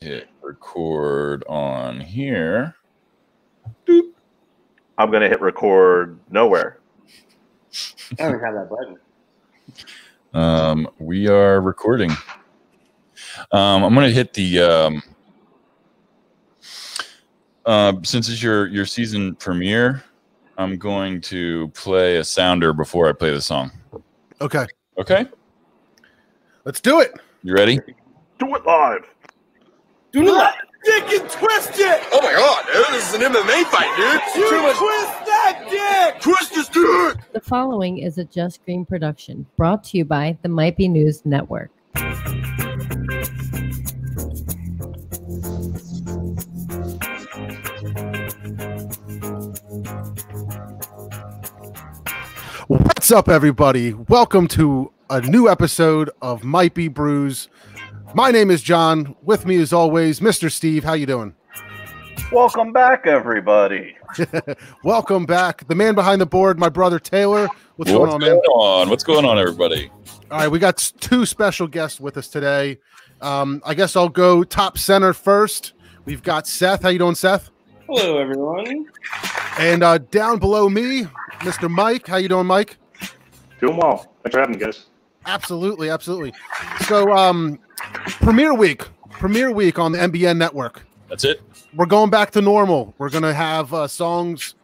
hit record on here. Doop. I'm going to hit record nowhere. I don't have that button. We are recording. I'm going to hit the since it's your season premiere, I'm going to play a sounder before I play the song. Okay. Okay. Let's do it. You ready? Do it live. Do not dick and twist it! Oh my god, dude, this is an MMA fight, dude! You twist that dick! Twist his dick! The following is a Just Green production, brought to you by the Might Be News Network. What's up, everybody? Welcome to a new episode of Might Be Brews. My name is John. With me, as always, Mr. Steve. How you doing? Welcome back, everybody. Welcome back. The man behind the board, my brother Taylor. What's going on, man? What's going on, everybody? All right, we got two special guests with us today. I guess I'll go top center first. We've got Seth. How you doing, Seth? Hello, everyone. And down below me, Mr. Mike. How you doing, Mike? Doing well. Thanks for having me, guys. Absolutely, absolutely. So, premiere week on the NBN network. That's it. We're going back to normal. We're going to have songs.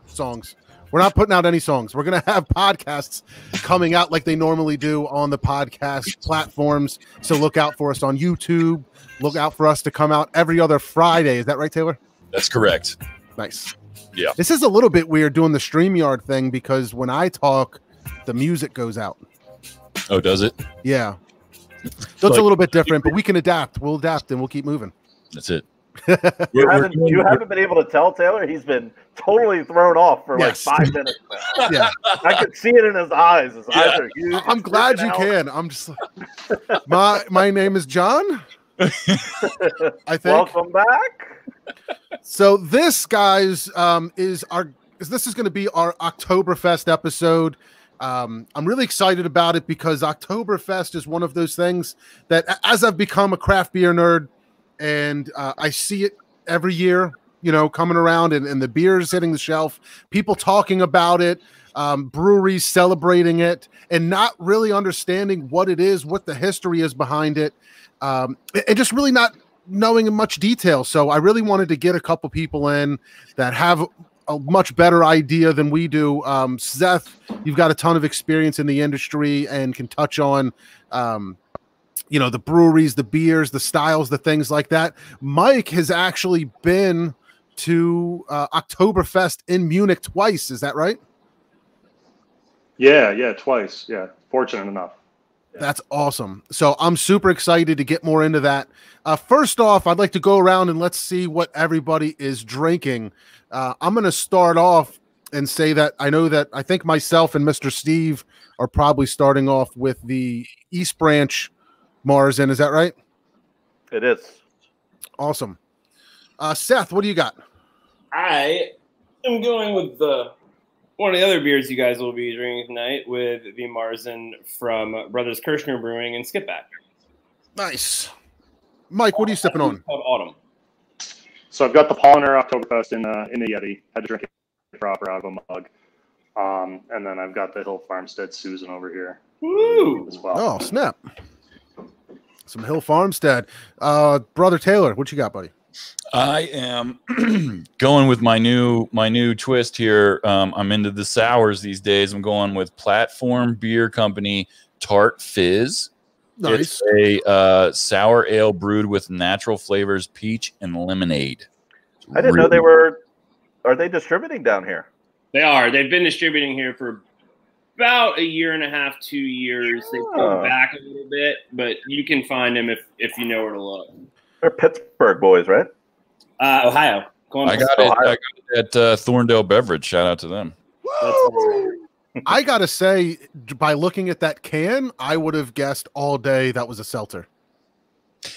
We're not putting out any songs. We're going to have podcasts coming out like they normally do on the podcast platforms. So look out for us on YouTube. Look out for us to come out every other Friday. Is that right, Taylor? That's correct. Nice. Yeah. This is a little bit weird doing the StreamYard thing because when I talk, the music goes out. Oh, does it? Yeah. So it's a little bit different, but we can adapt. We'll adapt and we'll keep moving. That's it. You haven't been able to tell Taylor. He's been totally thrown off for like 5 minutes now. Yeah. I can see it in his eyes. His eyes are huge. I'm glad you can. I'm just like, my name is John. I think. Welcome back. So this, guys, is going to be our Oktoberfest episode. I'm really excited about it because Oktoberfest is one of those things that, as I've become a craft beer nerd, and I see it every year, coming around and the beers hitting the shelf, people talking about it, breweries celebrating it, and not really understanding what it is, what the history is behind it, and just really not knowing in much detail. So I really wanted to get a couple people in that have a much better idea than we do. Seth, you've got a ton of experience in the industry and can touch on the breweries, the beers, the styles, the things like that. Mike has actually been to Oktoberfest in Munich twice. Is that right? Yeah, twice. Yeah, fortunate enough. Yeah. That's awesome. So I'm super excited to get more into that. First off, I'd like to go around and let's see what everybody is drinking. I'm going to start off and say that I think myself and Mr. Steve are probably starting off with the East Branch Marzen. Is that right? It is. Awesome. Seth, what do you got? I am going with one of the other beers you guys will be drinking tonight with the Marzen from Brothers Kirschner Brewing and Skipback. Nice. Mike, what are you sipping on? Called Autumn. So I've got the Paulaner Oktoberfest in the Yeti. Had to drink it proper out of a mug. And then I've got the Hill Farmstead Susan over here. Woo! As well. Oh, snap. Some Hill Farmstead. Brother Taylor, what you got, buddy? I am going with my new twist here. I'm into the sours these days. I'm going with Platform Beer Company Tart Fizz. Nice. It's a sour ale brewed with natural flavors, peach and lemonade. I didn't know they were. Are they distributing down here? They are. They've been distributing here for about 1.5, 2 years. They pulled back a little bit, but you can find them if you know where to look. They're Pittsburgh boys, right? Ohio. I got it at Thorndale Beverage. Shout out to them. I gotta say, by looking at that can, I would have guessed all day that was a seltzer.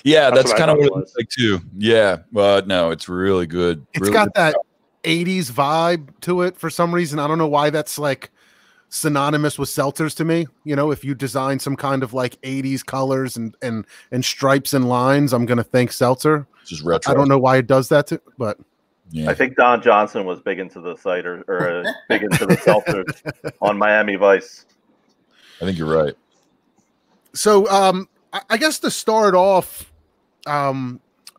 Yeah, that's kind of what it looks like too. Yeah, but no, it's really good. It's really got good that stuff. 80s vibe to it for some reason. I don't know why that's like synonymous with seltzers to me. You know, if you design some kind of like 80s colors and stripes and lines, I'm going to think seltzer. Just retro. I don't know why it does that, but yeah. I think Don Johnson was big into the cider or big into the seltzers on Miami Vice. I think you're right. So I guess to start off, I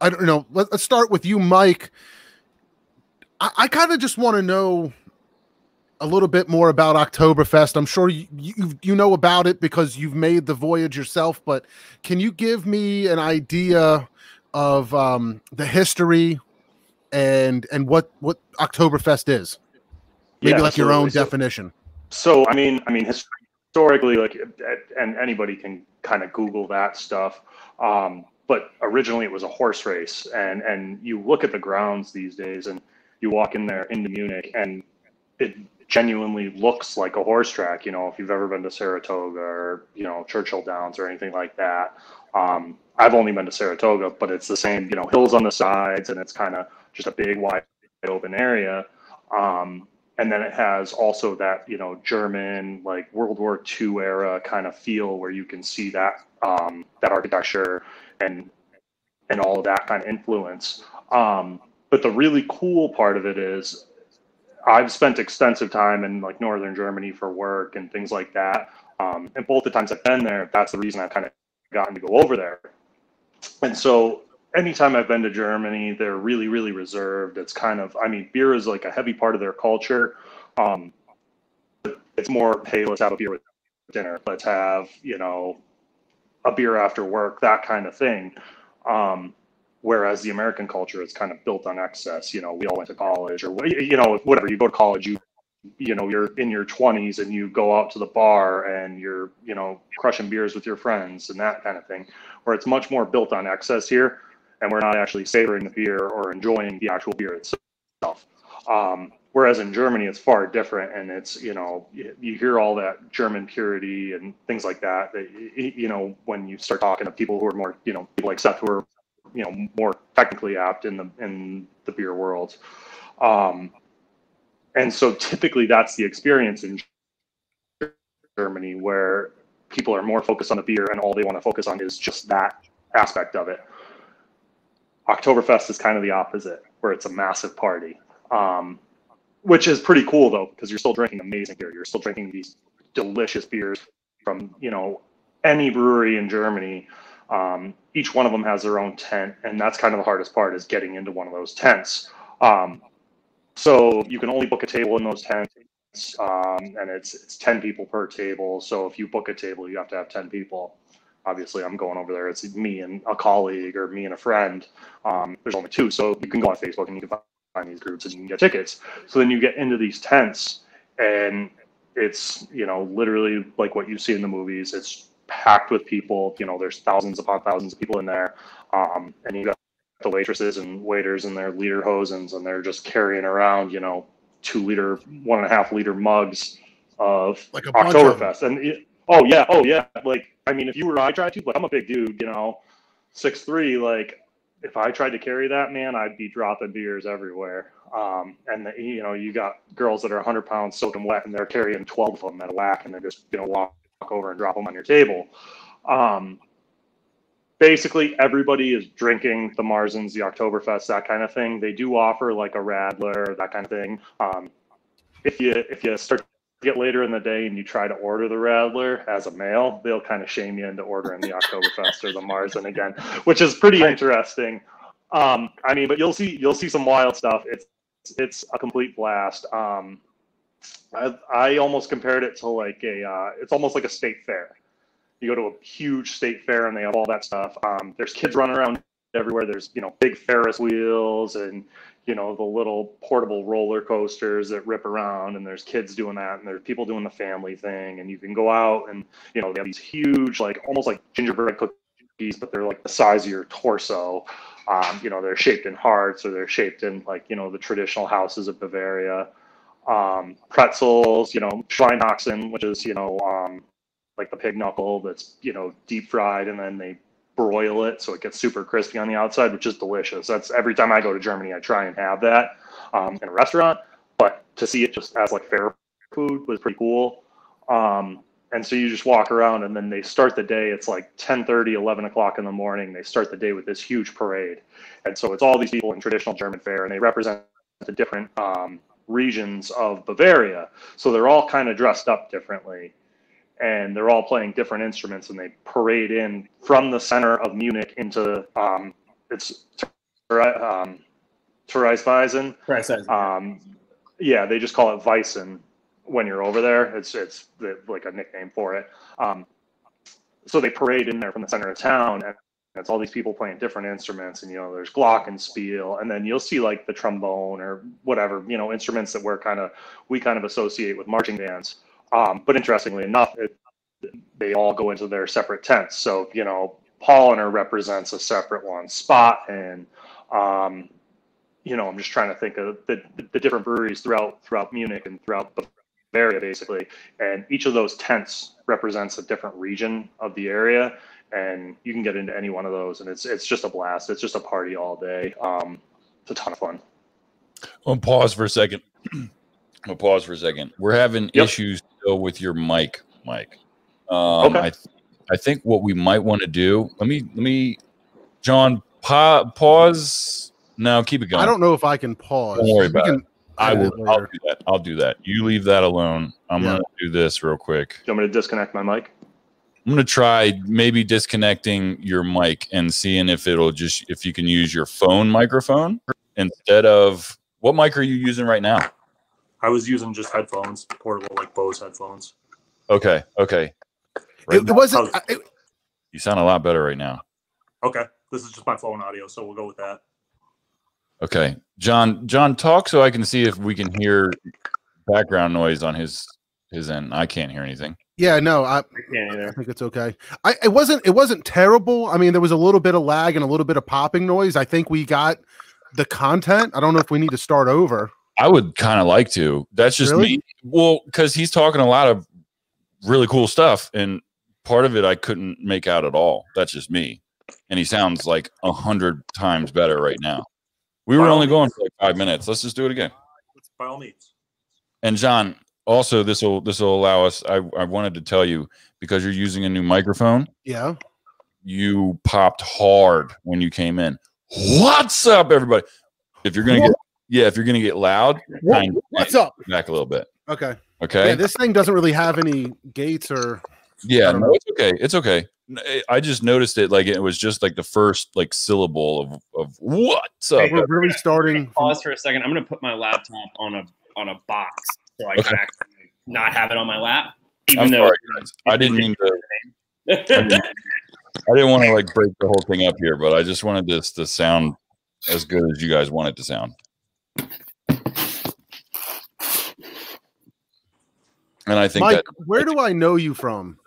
don't know. Let's start with you, Mike. I kind of just want to know a little bit more about Oktoberfest. I'm sure you know about it because you've made the voyage yourself, but can you give me an idea of the history and what Oktoberfest is? Maybe like your own definition. So I mean historically, like, and anybody can kind of Google that stuff. But originally it was a horse race, and you look at the grounds these days, and you walk in there into Munich, and it genuinely looks like a horse track. You know, if you've ever been to Saratoga or, you know, Churchill Downs or anything like that. I've only been to Saratoga, but it's the same, you know, hills on the sides, and it's kind of just a big, wide open area. And then it has also that, you know, German, like World War II era kind of feel where you can see that, that architecture and all of that kind of influence. But the really cool part of it is I've spent extensive time in like Northern Germany for work and things like that. And both the times I've been there, that's the reason I've kind of gotten to go over there. And so anytime I've been to Germany, they're really, really reserved. It's kind of, I mean, beer is like a heavy part of their culture. It's more, hey, let's have a beer with dinner. Let's have, you know, a beer after work, that kind of thing. Whereas the American culture is kind of built on excess. You know, we all went to college, or, you know, whatever, you go to college, you know, you're in your 20s and you go out to the bar and you're, you know, crushing beers with your friends and that kind of thing, where it's much more built on excess here. And we're not actually savoring the beer or enjoying the actual beer itself. Whereas in Germany, it's far different. And it's, you know, you hear all that German purity and things like that, you know, when you start talking to people who are more, you know, people like Seth, who are, you know, more technically apt in the beer world. And so typically that's the experience in Germany, where people are more focused on the beer and all they want to focus on is just that aspect of it. Oktoberfest is kind of the opposite, where it's a massive party, which is pretty cool though, because you're still drinking amazing beer. You're still drinking these delicious beers from, you know, any brewery in Germany. Each one of them has their own tent, and that's kind of the hardest part, is getting into one of those tents. So you can only book a table in those tents, and it's 10 people per table. So if you book a table, you have to have 10 people. Obviously, I'm going over there. It's me and a colleague, or me and a friend. There's only 2, so you can go on Facebook and you can find these groups and you can get tickets. So then you get into these tents, and it's, you know, literally like what you see in the movies. It's packed with people. You know, there's thousands upon thousands of people in there, and you got the waitresses and waiters in their lederhosens, and they're just carrying around, you know, 2-liter, 1.5-liter mugs of like a Oktoberfest. And oh yeah, like, I mean, if you were, I tried to, like, I'm a big dude, you know, 6'3", like, if I tried to carry that, man, I'd be dropping beers everywhere. And you know, you got girls that are 100 pounds soaking wet, and they're carrying 12 of them at a whack, and they're just, you know, walk over and drop them on your table. Basically, everybody is drinking the Marzens, the Oktoberfest, that kind of thing. They do offer like a Radler, that kind of thing. If you start to get later in the day and you try to order the Radler as a male, they'll kind of shame you into ordering the Oktoberfest or the Marzen again, which is pretty interesting. I mean, but you'll see some wild stuff. It's a complete blast. I almost compared it to like it's almost like a state fair. You go to a huge state fair and they have all that stuff. There's kids running around everywhere. There's, you know, big Ferris wheels and, you know, the little portable roller coasters that rip around, and there's kids doing that, and there's people doing the family thing, and you can go out and, you know, they have these huge, like, almost like gingerbread cookies, but they're like the size of your torso. You know, they're shaped in hearts, or they're shaped in, like, you know, the traditional houses of Bavaria. Pretzels, you know, Schweinehaxen, which is, you know, like the pig knuckle that's, you know, deep fried, and then they broil it so it gets super crispy on the outside, which is delicious. That's every time I go to Germany, I try and have that in a restaurant. But to see it just as like fair food was pretty cool. And so you just walk around, and then they start the day. It's like 10:30, 11 o'clock in the morning. They start the day with this huge parade. And so it's all these people in traditional German fare, and they represent the different regions of Bavaria. So they're all kind of dressed up differently, and they're all playing different instruments, and they parade in from the center of Munich into it's Theresienwiesen. Yeah, they just call it Weissen when you're over there. It's like a nickname for it. So they parade in there from the center of town, and it's all these people playing different instruments, and there's glockenspiel, and then you'll see like the trombone or whatever, instruments that we kind of associate with marching bands. But interestingly enough, they all go into their separate tents. So Paulaner represents a separate one, Spot, and I'm just trying to think of the different breweries throughout Munich and throughout Bavaria, basically. And each of those tents represents a different region of the area, and you can get into any one of those, and it's just a blast. It's just a party all day. It's a ton of fun. I'll pause for a second. We're having issues still with your mic, Mike. Okay. I think what we might want to do. Let me, John, pause. No, keep it going. I don't know if I can pause. Don't worry about it. I'll do that. I'll do that. You leave that alone. I'm going to do this real quick. Do you want me to disconnect my mic? I'm going to try maybe disconnecting your mic and seeing if if you can use your phone microphone instead of, what mic are you using right now? I was using just headphones, portable, like Bose headphones. Okay. It wasn't. You sound a lot better right now. Okay. This is just my phone audio, so we'll go with that. Okay. John, talk so I can see if we can hear background noise on his end. I can't hear anything. Yeah, no, I can't either. I think it's okay. It wasn't terrible. I mean, there was a little bit of lag and a little bit of popping noise. I think we got the content. I don't know if we need to start over. I would kind of like to. That's just me. Well, because he's talking a lot of really cool stuff, and part of it I couldn't make out at all. That's just me. And he sounds like 100 times better right now. We were only going for like 5 minutes. Let's just do it again. By all means. And John, also this will allow us. I wanted to tell you, because you're using a new microphone. Yeah. You popped hard when you came in. What's up, everybody? If you're gonna get loud, what's up? Back a little bit. Okay. Okay. Yeah, this thing doesn't really have any gates or. Yeah, no, it's okay. It's okay. I just noticed it like it was just like the first like syllable of what's up. We're really starting. Pause for a second. I'm going to put my laptop on a box so I can actually not have it on my lap. Even though I didn't mean to. I didn't want to like break the whole thing up here, but I just wanted this to sound as good as you guys want it to sound. And I think Mike, where do I know you from?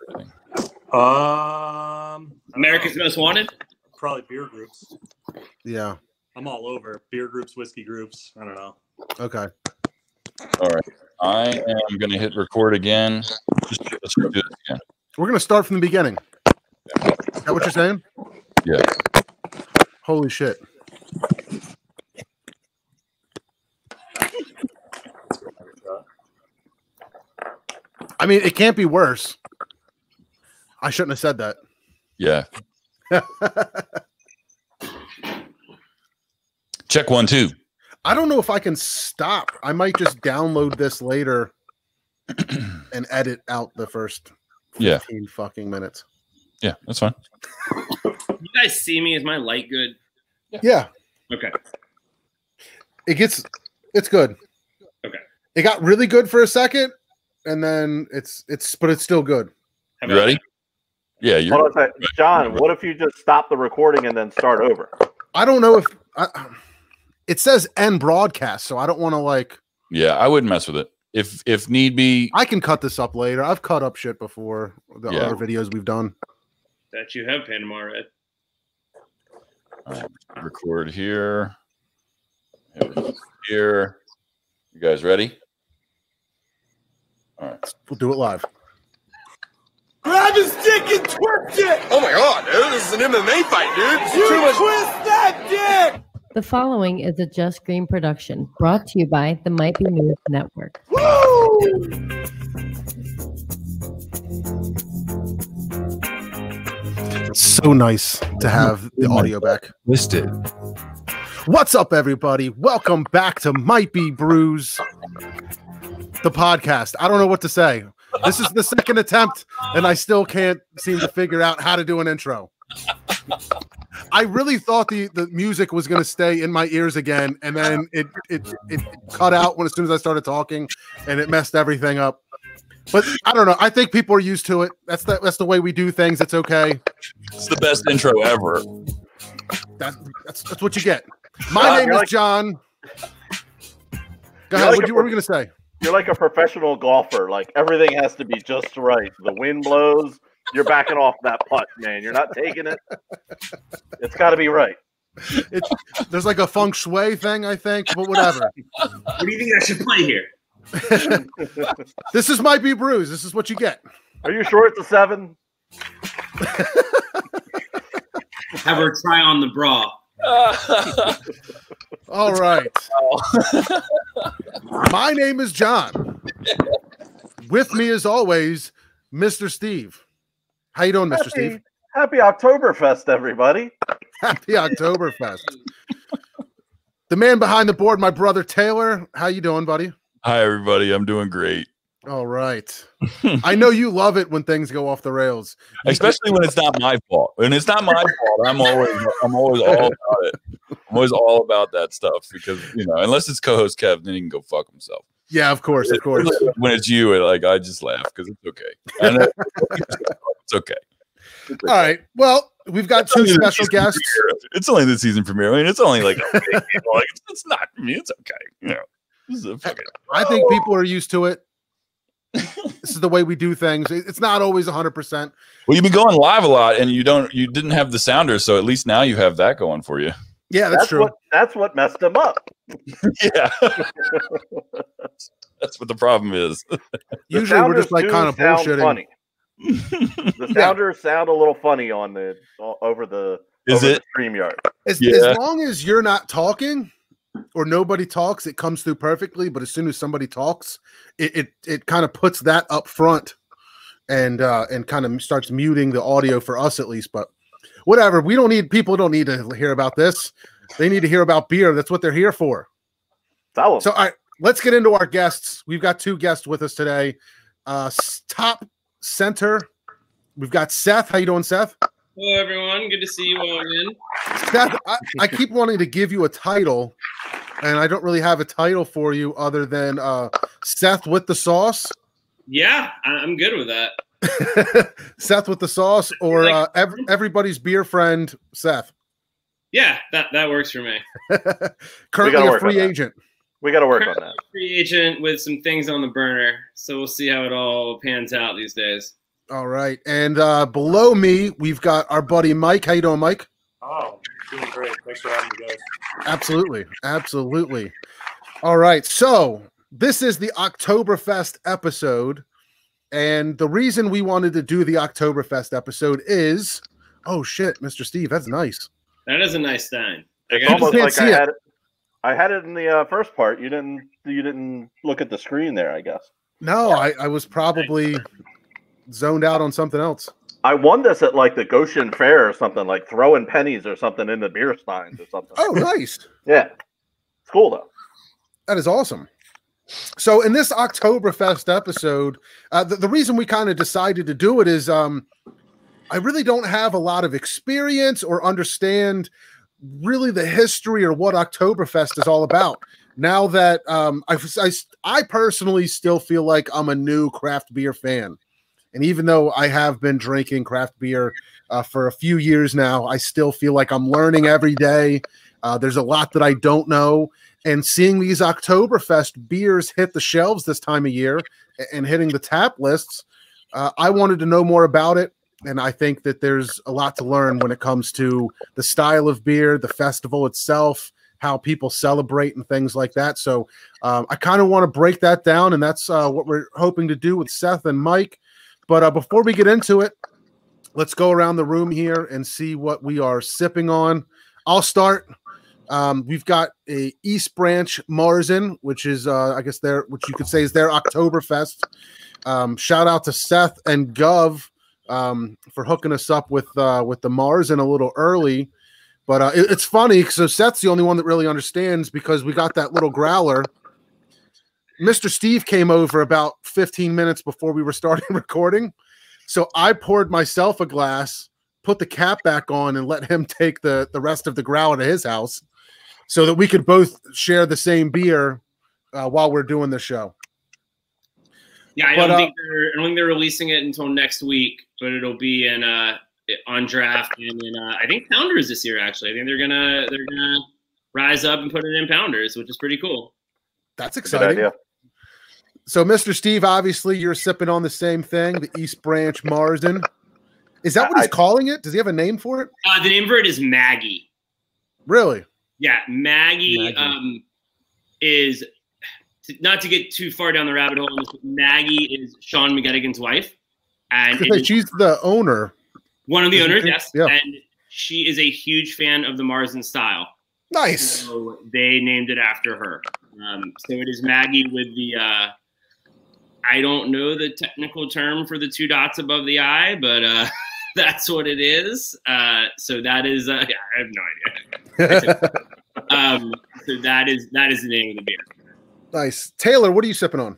America's Most Wanted? Probably beer groups. Yeah. I'm all over. Beer groups, whiskey groups. I don't know. Okay. All right. I am going to hit record again. Let's do this again. We're going to start from the beginning. Is that what you're saying? Yeah. Holy shit. I mean, it can't be worse. I shouldn't have said that. Yeah. Check 1, 2. I don't know if I can stop. I might just download this later and edit out the first 15 fucking minutes. Yeah, that's fine. You guys see me? Is my light good? Yeah. Okay. It's good. Okay. It got really good for a second, and then it's still good. You ready? Yeah, you're Hold on a second. John, what if you just stop the recording and then start over? I don't know if it says end broadcast, so I don't want to like. Yeah, I wouldn't mess with it. If need be, I can cut this up later. I've cut up shit before the other videos we've done. That you have Panama Red. All right, record here. Here. You guys ready? All right. We'll do it live. Grab his dick and twist it! Oh my god, dude, this is an MMA fight, dude. You twist that dick! The following is a Just Green production brought to you by the Might Be News Network. Woo! It's so nice to have the audio back. Listed. What's up, everybody? Welcome back to Might Be Brews, the podcast. I don't know what to say. This is the second attempt, and I still can't seem to figure out how to do an intro. I really thought the music was going to stay in my ears again, and then it cut out as soon as I started talking, and it messed everything up. But I don't know. I think people are used to it. That's the way we do things. It's okay. It's the best intro ever. That's what you get. My name is John. Go ahead. What were we going to say? You're like a professional golfer. Like everything has to be just right. The wind blows, you're backing off that putt, man. You're not taking it. It's got to be right. There's like a feng shui thing, I think, but whatever. What do you think I should play here? This Might Be Brews. This is what you get. Are you sure it's a 7? Have her try on the bra. All right. My name is John. With me, as always, Mr. Steve. How you doing, Mr. Steve? Happy Oktoberfest, everybody. Happy Oktoberfest. The man behind the board, my brother Taylor. How you doing, buddy? Hi, everybody. I'm doing great. All right. I know you love it when things go off the rails, especially when it's not my fault. When it's not my fault, I'm always all about it. I'm always all about that stuff because unless it's co-host Kev, then he can go fuck himself. Yeah, of course. When it's you, I just laugh because it's okay. It's okay. All right. Well, we've got two special guests. It's only the season premiere. I mean, it's only like it's not. I mean, it's okay. I think people are used to it. This is the way we do things. It's not always 100%. Well, you've been going live a lot, and you didn't have the sounder, so at least now you have that going for you. Yeah, that's true. That's what messed him up. Yeah, that's what the problem is. Usually, we're just like kind of bullshitting. Funny. The sounders sound a little funny on over the StreamYard. As long as you're not talking or nobody talks, it comes through perfectly. But as soon as somebody talks, it kind of puts that up front and kind of starts muting the audio for us at least. But whatever, people don't need to hear about this. They need to hear about beer. That's what they're here for. So all right, let's get into our guests. We've got two guests with us today. Top center, we've got Seth. How you doing, Seth? Hello, everyone. Good to see you all again. Seth, I keep wanting to give you a title, and I don't really have a title for you other than Seth with the sauce. Yeah, I'm good with that. Seth with the sauce, or everybody's beer friend, Seth. Yeah, that works for me. Currently a free agent. We got to work on that. Free agent with some things on the burner, so we'll see how it all pans out these days. All right, and below me, we've got our buddy Mike. How you doing, Mike? Oh, doing great. Thanks for having me, guys. Absolutely. All right, so this is the Oktoberfest episode, and the reason we wanted to do the Oktoberfest episode is, oh shit, Mr. Steve, that's nice. That is a nice sign. It's almost like I had it in the first part. You didn't look at the screen there, I guess. No, I was probably zoned out on something else. I won this at like the Goshen Fair or something, like throwing pennies or something in the beer steins or something. Oh, nice. Yeah. It's cool, though. That is awesome. So in this Oktoberfest episode, the reason we kind of decided to do it is I really don't have a lot of experience or understand really the history or what Oktoberfest is all about. Now that I personally still feel like I'm a new craft beer fan. And even though I have been drinking craft beer for a few years now, I still feel like I'm learning every day. There's a lot that I don't know. And seeing these Oktoberfest beers hit the shelves this time of year and hitting the tap lists, I wanted to know more about it. And I think that there's a lot to learn when it comes to the style of beer, the festival itself, how people celebrate and things like that. So I kind of want to break that down, and that's what we're hoping to do with Seth and Mike. But before we get into it, let's go around the room here and see what we are sipping on. I'll start. We've got a East Branch Marzen, which is, I guess, which you could say is their Oktoberfest. Shout out to Seth and Gov for hooking us up with the Marzen a little early. But it's funny, so Seth's the only one that really understands because we got that little growler. Mr. Steve came over about 15 minutes before we were starting recording. So I poured myself a glass, put the cap back on, and let him take the rest of the growler to his house so that we could both share the same beer while we're doing the show. Yeah, I don't think they're releasing it until next week, but it'll be in on draft and in I think Pounders this year. Actually, I think they're gonna rise up and put it in Pounders, which is pretty cool. That's exciting. So, Mr. Steve, obviously you're sipping on the same thing, the East Branch Marzen. Is that what he's calling it? Does he have a name for it? The name for it is Maggie. Really? Yeah, Maggie. Is not to get too far down the rabbit hole. Maggie is Sean McGettigan's wife, and she's the owner. One of the owners, yes. Yeah. And she is a huge fan of the Marzen style. Nice. So they named it after her. So it is Maggie with the, I don't know the technical term for the 2 dots above the I, but that's what it is. So that is, I have no idea. So that is the name of the beer. Nice. Taylor, what are you sipping on?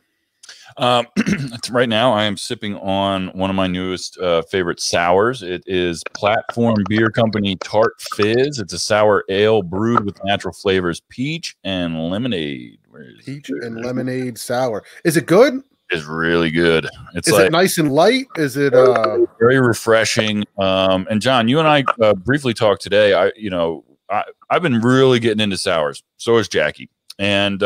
Right now, I am sipping on one of my newest favorite sours. It is Platform Beer Company Tart Fizz. It's a sour ale brewed with natural flavors, peach and lemonade. Peach and lemonade sour. Is it good? It's really good. Is it nice and light? Is it very refreshing? And John, you and I briefly talked today. I've been really getting into sours. So is Jackie. And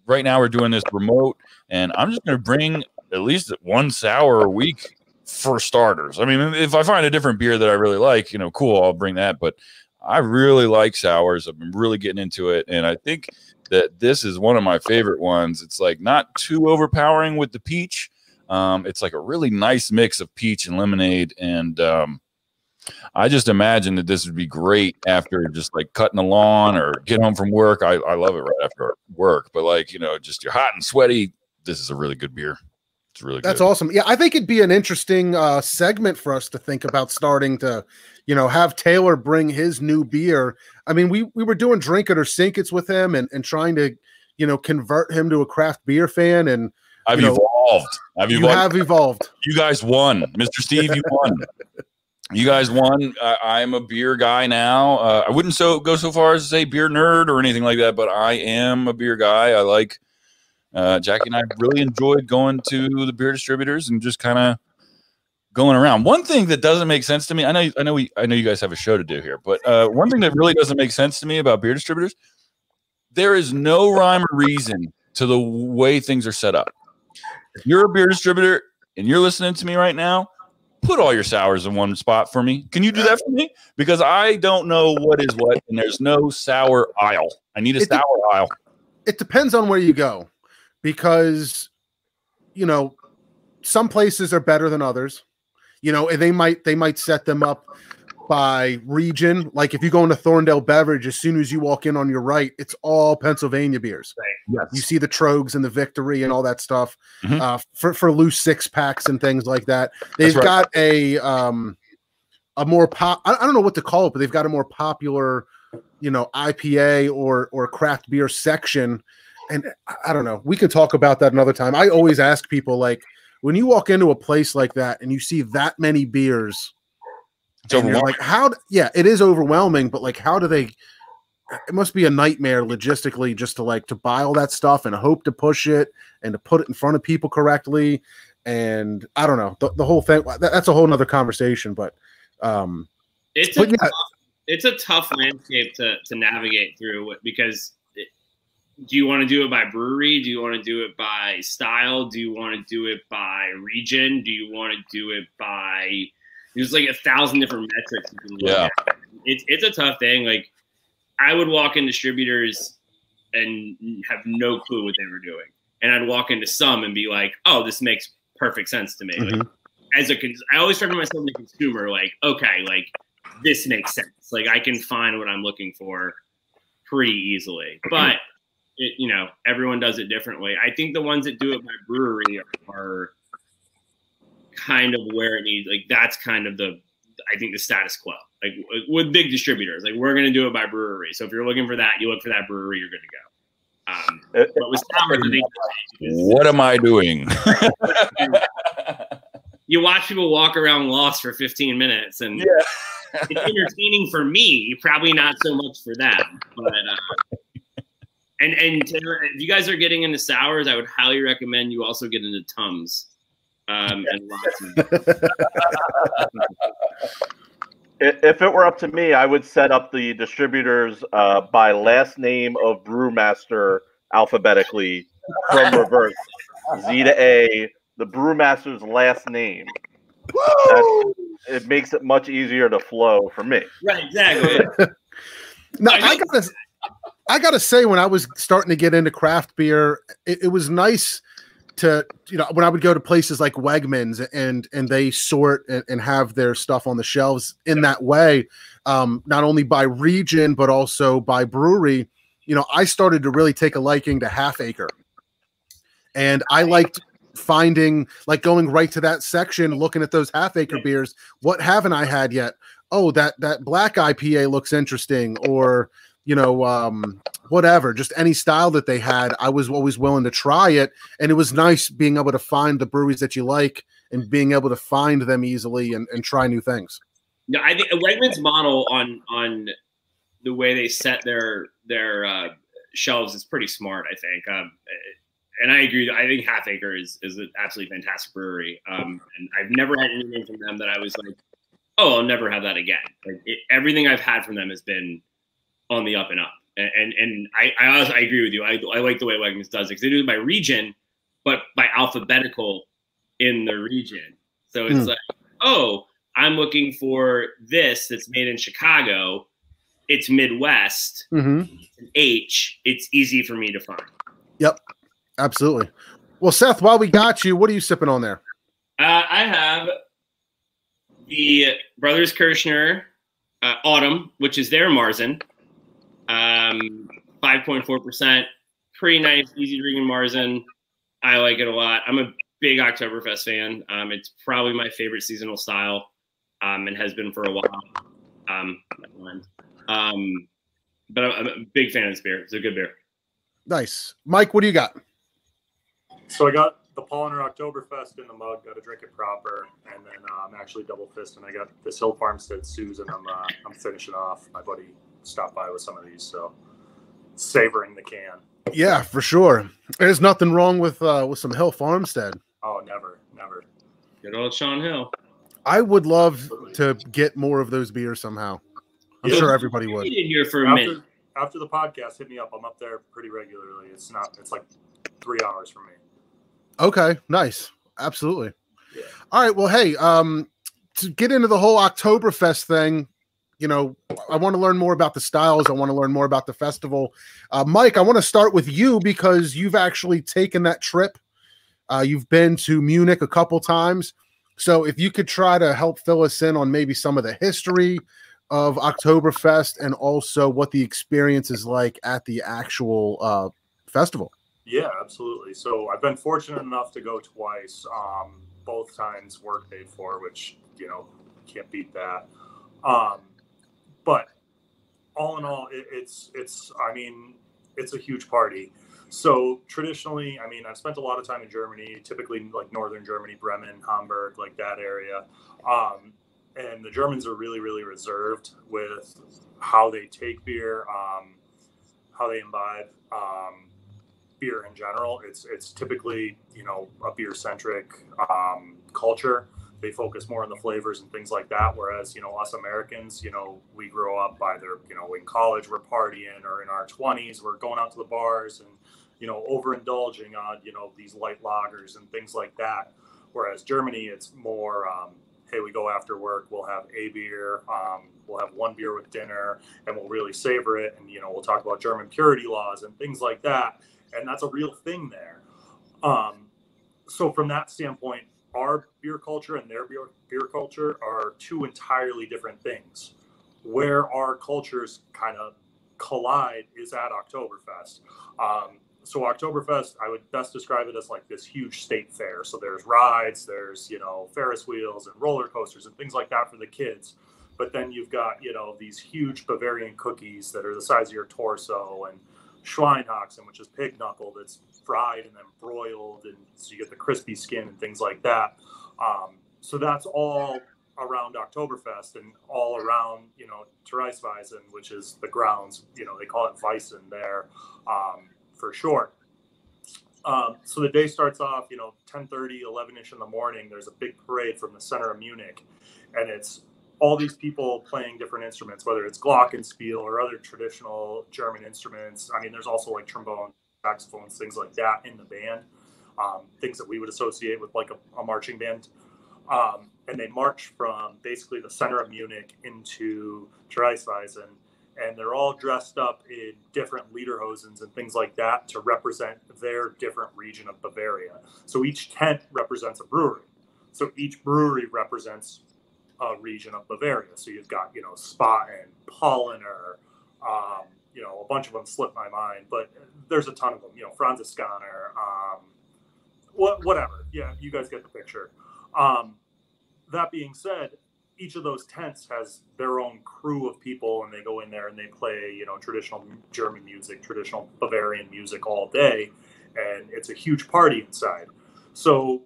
right now we're doing this remote, and I'm just going to bring at least 1 sour a week for starters. I mean, if I find a different beer that I really like, cool, I'll bring that. But I really like sours. I've been really getting into it, and I think that this is one of my favorite ones. It's like not too overpowering with the peach. It's like a really nice mix of peach and lemonade, and I just imagine that this would be great after just like cutting the lawn or get home from work. I love it right after work, but just you're hot and sweaty. This is a really good beer. It's really good. That's awesome. Yeah, I think it'd be an interesting segment for us to think about starting to, have Taylor bring his new beer. I mean, we were doing Drink It or Sink It's with him and trying to, convert him to a craft beer fan. And I've evolved. You have evolved. You guys won. Mr. Steve, you won. You guys won. I'm a beer guy now. I wouldn't go so far as to say beer nerd or anything like that, but I am a beer guy. I like Jackie and I really enjoyed going to the beer distributors and just kind of going around. One thing that doesn't make sense to me, I know you guys have a show to do here, but one thing that really doesn't make sense to me about beer distributors, there is no rhyme or reason to the way things are set up. If you're a beer distributor and you're listening to me right now, put all your sours in one spot for me. Can you do that for me? Because I don't know what is what, and there's no sour aisle. I need a sour aisle. It depends on where you go, because some places are better than others. And they might set them up by region. Like if you go into Thorndale Beverage, as soon as you walk in on your right, it's all Pennsylvania beers. Right. Yes. You see the Trogs and the Victory and all that stuff. For loose 6-packs and things like that. They've got a more I don't know what to call it, but they've got a more popular, IPA or craft beer section. And I don't know. We could talk about that another time. I always ask people, like, when you walk into a place like that and you see that many beers, it's overwhelming. Like, it is overwhelming, but like, how do they, it must be a nightmare logistically just to buy all that stuff and hope to push it and to put it in front of people correctly. And I don't know, the whole thing, that's a whole nother conversation, but it's a tough landscape to navigate through, because do you want to do it by brewery? Do you want to do it by style? Do you want to do it by region? Do you want to do it by, there's like 1,000 different metrics you can look at. It's a tough thing. Like, I would walk in distributors and have no clue what they were doing. And I'd walk into some and be like, oh, this makes perfect sense to me. Mm-hmm. Like, I always try to myself as a consumer, like, okay, like, this makes sense. Like, I can find what I'm looking for pretty easily. But everyone does it differently. I think the ones that do it by brewery are kind of where it needs. Like that's kind of the status quo. Like with big distributors, like we're going to do it by brewery. So if you're looking for that, you look for that brewery, you're good to go. But with sours, what am I doing? You watch people walk around lost for 15 minutes, and it's entertaining for me. Probably not so much for them. But and if you guys are getting into sours, I would highly recommend you also get into Tums. And lots of If it were up to me, I would set up the distributors by last name of brewmaster alphabetically from reverse. Z to A, the brewmaster's last name. It makes it much easier to flow for me. Right, exactly. No, I gotta say, when I was starting to get into craft beer, it was nice to, when I would go to places like Wegmans and they sort and have their stuff on the shelves in that way, not only by region, but also by brewery, I started to really take a liking to Half Acre. And I liked finding, like going right to that section, looking at those Half Acre beers. What haven't I had yet? Oh, that black IPA looks interesting, or, whatever, just any style that they had, I was always willing to try it. And it was nice being able to find the breweries that you like and being able to find them easily and try new things. No, I think Wegmans' model on the way they set their shelves is pretty smart, I think. And I agree. I think Half Acre is an absolutely fantastic brewery. And I've never had anything from them that I was like, oh, I'll never have that again. Like everything I've had from them has been on the up and up. And I agree with you. I like the way Wegmans does it, because they do it by region, but by alphabetical in the region. So it's like, oh, I'm looking for this that's made in Chicago. It's Midwest. It's an H. It's easy for me to find. Yep, absolutely. Well, Seth, while we got you, what are you sipping on there? I have the Brothers Kirschner Autumn, which is their Marzen. 5.4%, pretty nice, easy drinking Marzen. I like it a lot. I'm a big Oktoberfest fan. It's probably my favorite seasonal style, and has been for a while. But I'm a big fan of this beer. It's a good beer. Nice. Mike, what do you got? So I got the Paulaner Oktoberfest in the mug. Got to drink it proper, and then I'm actually double fisting. I got this Hill Farmstead Susan. I'm finishing off. My buddy stopped by with some of these, so savoring the can. Yeah, for sure. There's nothing wrong with some Hill Farmstead. Oh, never. Good old Sean Hill. I would love to get more of those beers somehow. I'm sure everybody would. In here for a minute. After the podcast, hit me up. I'm up there pretty regularly. It's like 3 hours from me. Okay, nice. Absolutely. Yeah. All right. Well, hey, to get into the whole Oktoberfest thing, I want to learn more about the styles. I want to learn more about the festival. Mike, I want to start with you because you've actually taken that trip. You've been to Munich a couple times. So if you could try to help fill us in on maybe some of the history of Oktoberfest and also what the experience is like at the actual festival. Yeah, absolutely. So I've been fortunate enough to go twice, both times work paid for, which, can't beat that. But all in all, it's a huge party. So traditionally, I've spent a lot of time in Germany, typically like northern Germany, Bremen, Hamburg, like that area. And the Germans are really, really reserved with how they take beer, how they imbibe beer in general. It's typically, a beer-centric culture. They focus more on the flavors and things like that. Whereas, us Americans, we grow up either, in college, we're partying, or in our 20s, we're going out to the bars and, overindulging on, these light lagers and things like that. Whereas Germany, it's more, hey, we go after work, we'll have a beer, we'll have one beer with dinner, and we'll really savor it. And, we'll talk about German purity laws and things like that. And that's a real thing there. So from that standpoint, our beer culture and their beer culture are two entirely different things. Where our cultures kind of collide is at Oktoberfest. So Oktoberfest, I would best describe it as like this huge state fair. So there's rides, there's, Ferris wheels and roller coasters and things like that for the kids. But then you've got, these huge Bavarian cookies that are the size of your torso, and Schweinehaxen, which is pig knuckle that's fried and then broiled, and so you get the crispy skin and things like that. So that's all around Oktoberfest and all around, Terraisweisen, which is the grounds. They call it Weissen there for short. So the day starts off, 10:30, 11-ish in the morning. There's a big parade from the center of Munich, and it's all these people playing different instruments, whether it's glockenspiel or other traditional German instruments. I mean, there's also like trombone, saxophones, things like that in the band, things that we would associate with like a marching band. And they march from basically the center of Munich into Terraisweisen, and they're all dressed up in different lederhosens and things like that to represent their different region of Bavaria. So each tent represents a brewery. So each brewery represents a region of Bavaria. So you've got, Spaten, Paulaner, a bunch of them slip my mind, but there's a ton of them, Franziskaner, whatever. Yeah, you guys get the picture. That being said, each of those tents has their own crew of people, and they go in there and they play, traditional German music, traditional Bavarian music all day, and it's a huge party inside. So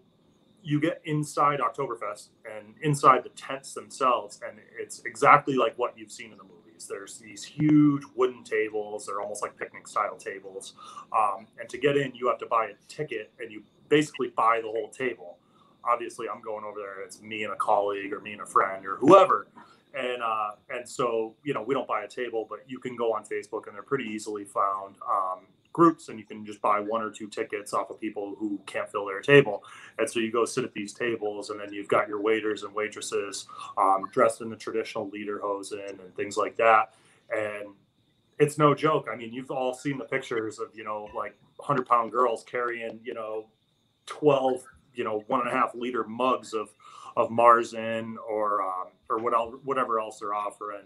you get inside Oktoberfest and inside the tents themselves, and it's exactly like what you've seen in the movies. There's these huge wooden tables. They're almost like picnic style tables. And to get in, you have to buy a ticket, and you basically buy the whole table. Obviously, I'm going over there. It's me and a colleague or me and a friend or whoever. And so, we don't buy a table, but you can go on Facebook, and they're pretty easily found groups, and you can just buy 1 or 2 tickets off of people who can't fill their table. And so you go sit at these tables, and then you've got your waiters and waitresses dressed in the traditional lederhosen and things like that. And it's no joke. I mean, you've all seen the pictures of, like 100-pound girls carrying, 12, 1.5 liter mugs of Marzen or whatever else they're offering.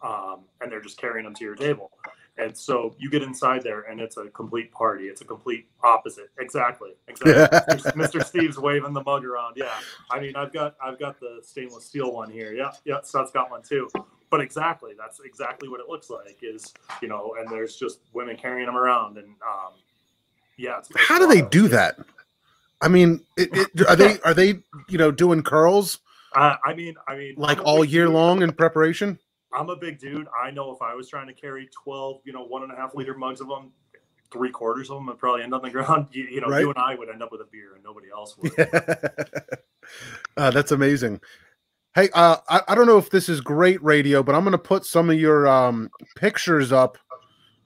And they're just carrying them to your table. And so you get inside there, and it's a complete party. It's a complete opposite. Exactly. Mr. Steve's waving the mug around. Yeah. I mean, I've got the stainless steel one here. Yeah. Seth's got one too. But exactly, that's exactly what it looks like. Is and there's just women carrying them around, and yeah. How do they do that? I mean, are they doing curls? I mean, like all year long in preparation. I'm a big dude. I know if I was trying to carry 12, 1.5 liter mugs of them, 3/4 of them would probably end on the ground. Right? You and I would end up with a beer, and nobody else would. That's amazing. Hey, I don't know if this is great radio, but I'm going to put some of your pictures up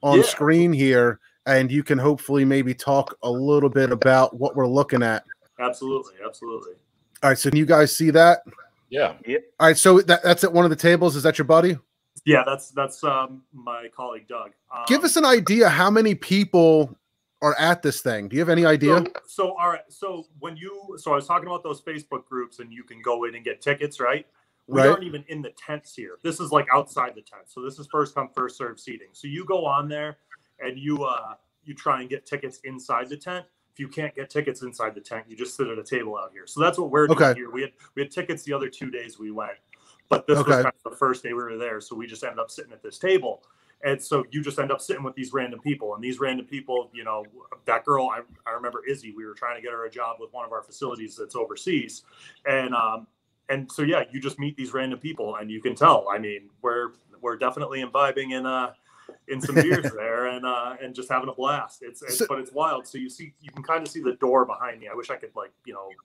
on screen here, and you can hopefully maybe talk a little bit about what we're looking at. Absolutely. All right, so can you guys see that? Yeah. All right, so that's at one of the tables. Is that your buddy? Yeah, that's my colleague Doug. Give us an idea how many people are at this thing. Do you have any idea? So all right. So I was talking about those Facebook groups, and you can go in and get tickets, right? We aren't even in the tents here. This is like outside the tent. So this is first come, first served seating. So you go on there, and you try and get tickets inside the tent. If you can't get tickets inside the tent, you just sit at a table out here. So that's what we're doing here. We had tickets the other 2 days we went, but this was kind of the first day we were there. So we just ended up sitting at this table. And so you just end up sitting with these random people, and these random people, that girl, I remember Izzy, we were trying to get her a job with one of our facilities that's overseas. And so, yeah, you just meet these random people, and you can tell, I mean, we're definitely imbibing in some beers there, and just having a blast. But it's wild. So you can kind of see the door behind me. I wish I could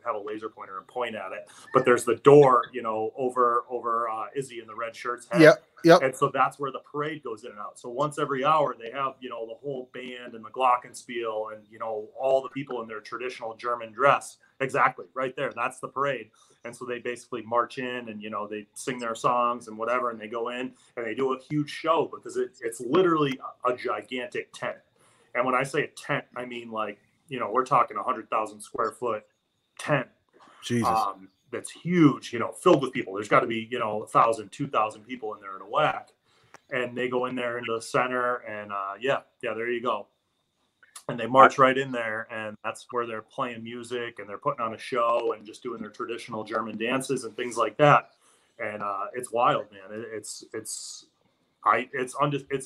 have a laser pointer and point at it, but there's the door, over Izzy in the red shirt's head. Yep. And so that's where the parade goes in and out. So once every hour they have, the whole band and the glockenspiel and, all the people in their traditional German dress. Exactly. Right there. That's the parade. And so they basically march in, and, they sing their songs and whatever, and they go in and they do a huge show, because it's literally a gigantic tent. And when I say a tent, I mean, we're talking 100,000 square foot tent. Jesus. That's huge, filled with people. There's got to be, 1,000, 2,000 people in there in a whack. and they go in there into the center, and yeah, there you go. And they march right in there, and that's where they're playing music, and they're putting on a show, and just doing their traditional German dances and things like that. And it's wild, man. It's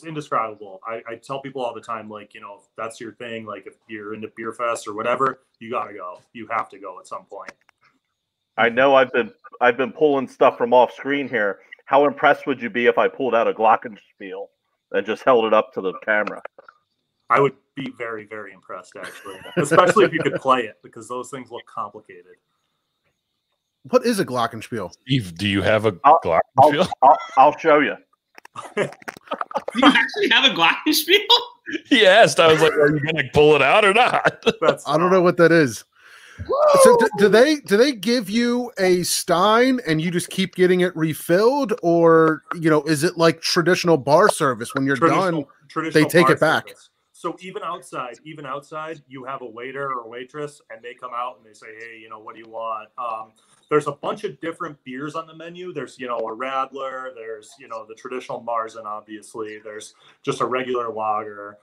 indescribable. I tell people all the time, like, you know, if that's your thing, like if you're into beer fest or whatever, you gotta go. You have to go at some point. I know I've been pulling stuff from off screen here. How impressed would you be if I pulled out a glockenspiel and just held it up to the camera? I would be very, very impressed, actually, especially if you could play it, because those things look complicated. What is a glockenspiel? Steve, do you have a glockenspiel? I'll show you. Do you actually have a glockenspiel? He asked. I was like, "Are you going to pull it out or not?" I don't know what that is. So do they give you a stein and you just keep getting it refilled, or is it like traditional bar service when you're done? They take it back. Service. So even outside, you have a waiter or a waitress, and they come out and they say, "Hey, what do you want?" There's a bunch of different beers on the menu. There's, a Radler. There's, the traditional Marzen, obviously. There's just a regular lager.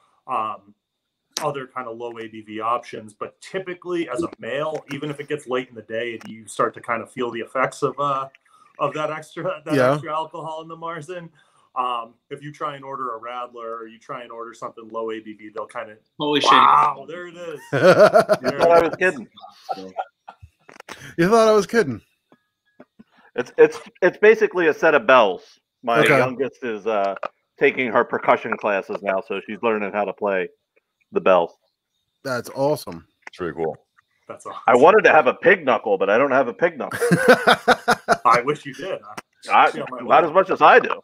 Other kind of low ABV options. But typically, as a male, even if it gets late in the day, you start to kind of feel the effects of that extra alcohol in the Marzen. If you try and order a Radler or you try and order something low ABV, they'll kind of, holy shit! Wow, there it is. I was kidding. You thought I was kidding? It's basically a set of bells. My youngest is taking her percussion classes now, so she's learning how to play the bells. That's awesome. It's really cool. That's awesome. I wanted to have a pig knuckle, but I don't have a pig knuckle. I wish you did. Not as much as I do.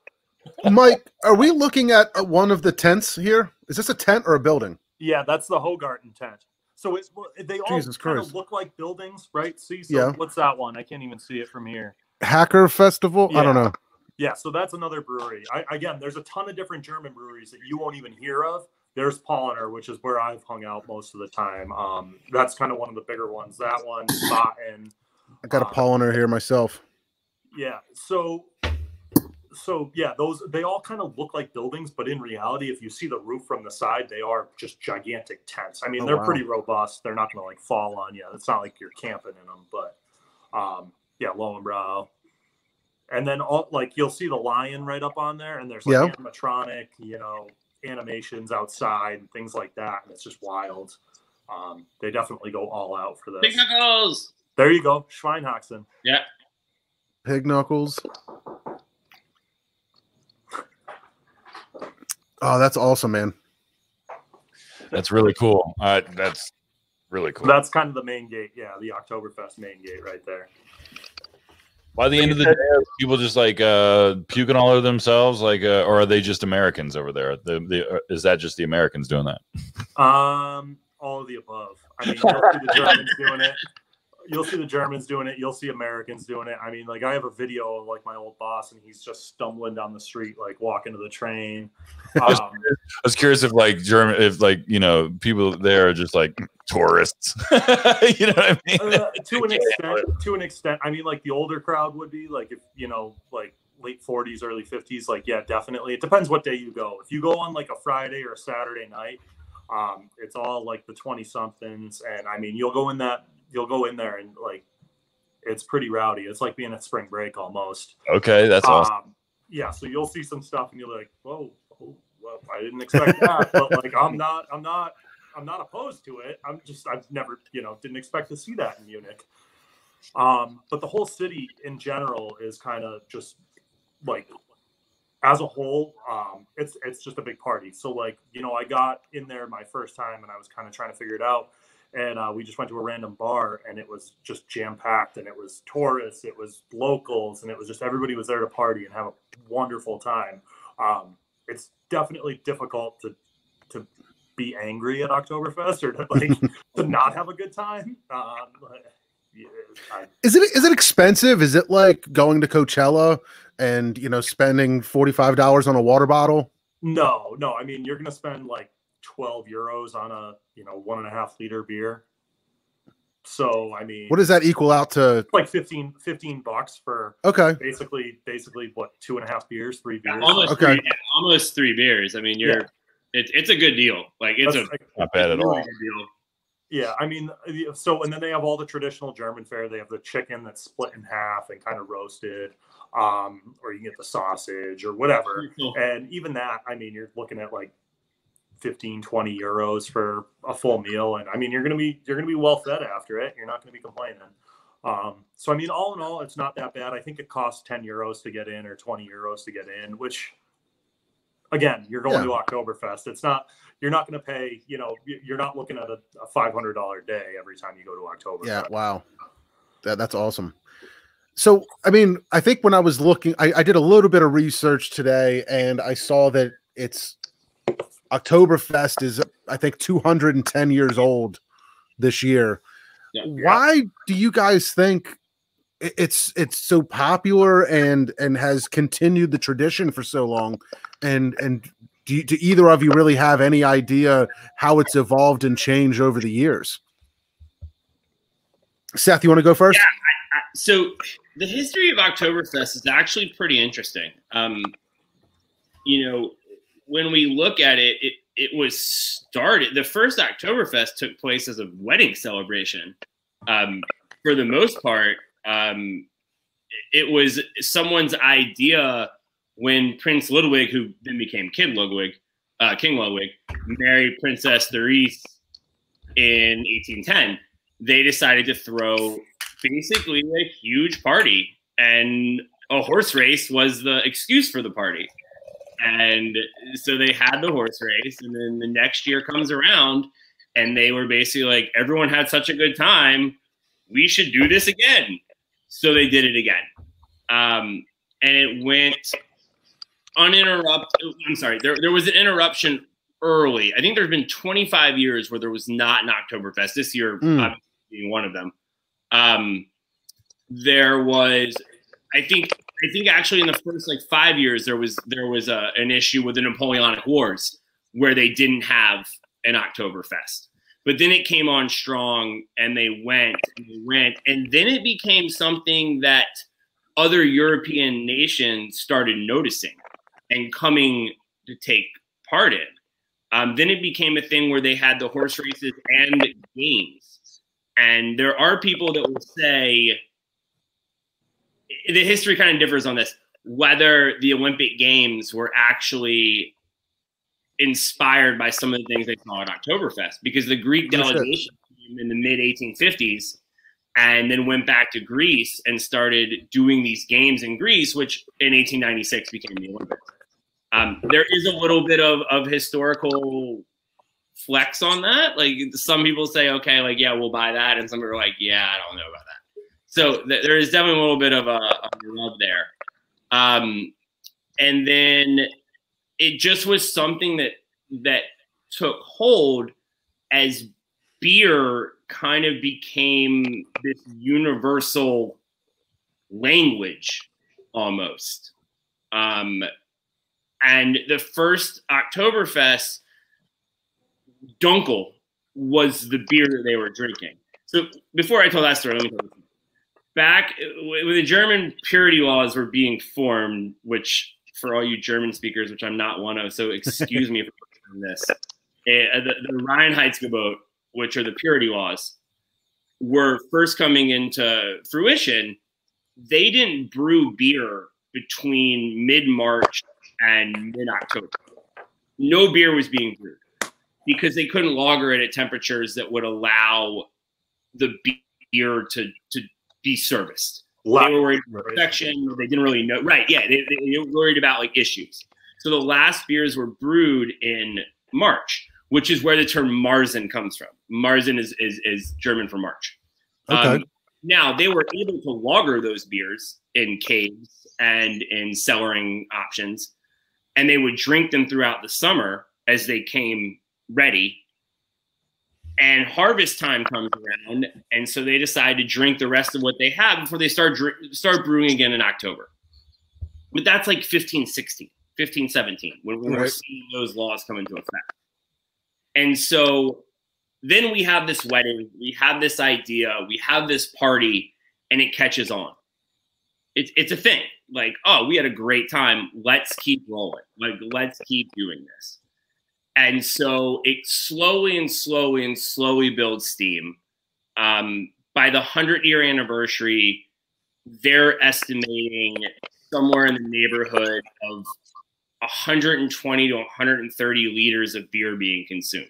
Mike, are we looking at one of the tents here? Is this a tent or a building? Yeah, that's the Hogarten tent. So they all kind of look like buildings, right? See, so what's that one? I can't even see it from here. Hacker Festival? Yeah. I don't know. Yeah, so that's another brewery. Again, there's a ton of different German breweries that you won't even hear of. There's Paulaner, which is where I've hung out most of the time. That's kind of one of the bigger ones. That one, Spaten. I got a Paulaner here myself. Yeah, so yeah, they all kind of look like buildings, but in reality, if you see the roof from the side, they are just gigantic tents. I mean, they're pretty robust. They're not going to like fall on you. It's not like you're camping in them, but yeah, Lowenbrau. And then you'll see the lion right up on there, and there's like animatronic, animations outside and things like that, and it's just wild. They definitely go all out for this. Big Knuckles. There you go, Schweinhaxen. Yeah. Pig Knuckles. Oh, that's awesome, man. That's really cool. That's really cool. That's kind of the main gate. Yeah, the Oktoberfest main gate right there. By the end of the day, are people just like puking all over themselves, or are they just Americans over there? Is that just the Americans doing that? All of the above. I mean, you'll see the Germans doing it. You'll see the Germans doing it. You'll see Americans doing it. I mean, like I have a video of like my old boss, and he's just stumbling down the street, like walking to the train. I was curious if people there are just like tourists. You know what I mean? To an extent. I mean, like the older crowd would be like, if like late 40s, early 50s. Like, yeah, definitely. It depends what day you go. If you go on like a Friday or a Saturday night, it's all like the 20-somethings, and I mean, you'll go in there and like it's pretty rowdy. It's like being at spring break almost. Okay, that's awesome. Yeah, so you'll see some stuff and you're like, whoa, well, I didn't expect that. But like I'm not opposed to it. I've never, didn't expect to see that in Munich. But the whole city in general is kind of just like, as a whole, it's just a big party. So like, I got in there my first time and I was kind of trying to figure it out. And we just went to a random bar, and it was just jam-packed, and it was tourists, it was locals, and it was just everybody was there to party and have a wonderful time. It's definitely difficult to be angry at Oktoberfest or to not have a good time. Is it expensive? Is it like going to Coachella and spending $45 on a water bottle? No. I mean, you're gonna spend like 12 euros on a 1.5 liter beer. So I mean, what does that equal out to? Like $15 for basically what, 2.5 beers, 3 beers. Almost 3 beers. I mean, it's a good deal. Like it's not bad at all. Good deal. Yeah, I mean, so and then they have all the traditional German fare. They have the chicken that's split in half and kind of roasted, or you can get the sausage or whatever. And even that, I mean, you're looking at like 15-20 euros for a full meal, and I mean, you're gonna be well fed after it. You're not gonna be complaining. So I mean, all in all, it's not that bad. I think it costs 10 euros to get in or 20 euros to get in, which, again, you're going to Oktoberfest. It's not. You're not going to pay, you're not looking at a $500 day every time you go to Oktoberfest. Yeah, wow. That's awesome. So, I mean, I think when I was looking, I did a little bit of research today, and I saw that it's Oktoberfest is, I think, 210 years old this year. Yeah. Why do you guys think it's so popular and has continued the tradition for so long? And do either of you really have any idea how it's evolved and changed over the years? Seth, you want to go first? Yeah. So the history of Oktoberfest is actually pretty interesting. When we look at it, it was started. The first Oktoberfest took place as a wedding celebration. For the most part, it was someone's idea. When Prince Ludwig, who then became King Ludwig, married Princess Therese in 1810, they decided to throw basically a huge party, and a horse race was the excuse for the party. And so they had the horse race, and then the next year comes around, and they were basically like, everyone had such a good time, we should do this again. So they did it again. And it went uninterrupted. I'm sorry, there was an interruption early. I think there's been 25 years where there was not an Oktoberfest. This year being one of them. There was, I think actually in the first 5 years there was an issue with the Napoleonic Wars where they didn't have an Oktoberfest. But then it came on strong, and they went, and then it became something that other European nations started noticing and coming to take part in. Then it became a thing where they had the horse races and the games. And there are people that will say, the history kind of differs on this, whether the Olympic Games were actually inspired by some of the things they saw at Oktoberfest, because the Greek delegation came in the mid-1850s and then went back to Greece and started doing these games in Greece, which in 1896 became the Olympics. There is a little bit of historical flex on that. Like, some people say, okay, yeah, we'll buy that. And some people are like, yeah, I don't know about that. So there is definitely a little bit of a love there. And then it just was something that took hold as beer kind of became this universal language almost. And the first Oktoberfest, Dunkel was the beer that they were drinking. So before I tell that story, let me tell you. Back when the German purity laws were being formed, which for all you German speakers, which I'm not one of, so excuse me for this, the Reinheitsgebot, which are the purity laws, were first coming into fruition. They didn't brew beer between mid-March and mid-October. No beer was being brewed because they couldn't lager it at temperatures that would allow the beer to be serviced. They were worried about protection. They didn't really know. Right, yeah, they were worried about issues. So the last beers were brewed in March, which is where the term Marzen comes from. Marzen is German for March. Okay. Now, they were able to lager those beers in caves and in cellaring options, and they would drink them throughout the summer as they came ready. And harvest time comes around, and so they decide to drink the rest of what they have before they start brewing again in October. But that's 1516, 1517, when we're seeing those laws come into effect. And so then we have this wedding, we have this idea, we have this party, and it catches on. It's a thing. Like, oh, we had a great time. Let's keep rolling. Like, let's keep doing this. And so it slowly and slowly and slowly builds steam. By the 100-year anniversary, they're estimating somewhere in the neighborhood of 120 to 130 liters of beer being consumed.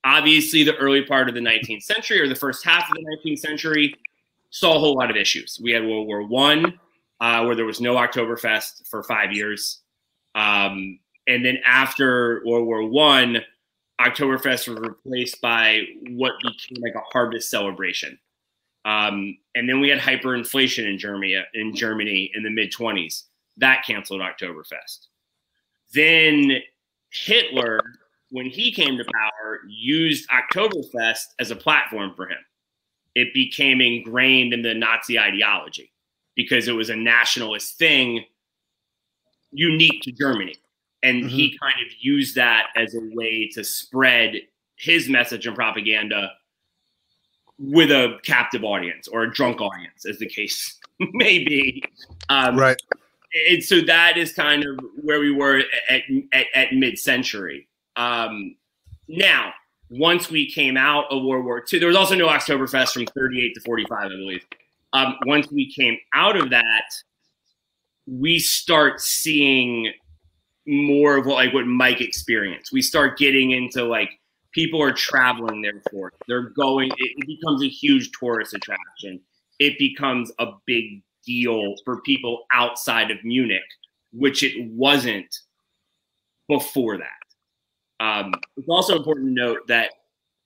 Obviously, the early part of the 19th century, or the first half of the 19th century, saw a whole lot of issues. We had World War I, where there was no Oktoberfest for 5 years. And then after World War I, Oktoberfest was replaced by what became like a harvest celebration. And then we had hyperinflation in Germany in the mid-20s. That canceled Oktoberfest. Then Hitler, when he came to power, used Oktoberfest as a platform for him. It became ingrained in the Nazi ideology because it was a nationalist thing unique to Germany. And he kind of used that as a way to spread his message and propaganda with a captive audience or a drunk audience, as the case may be. Right. And so that is kind of where we were at mid-century. Now, once we came out of World War II, there was also no Oktoberfest from 38 to 45, I believe. Once we came out of that, we start seeing more of what Mike experienced. We start getting into like people are traveling there for it. They're going, it becomes a huge tourist attraction. It becomes a big deal for people outside of Munich, which it wasn't before that. It's also important to note that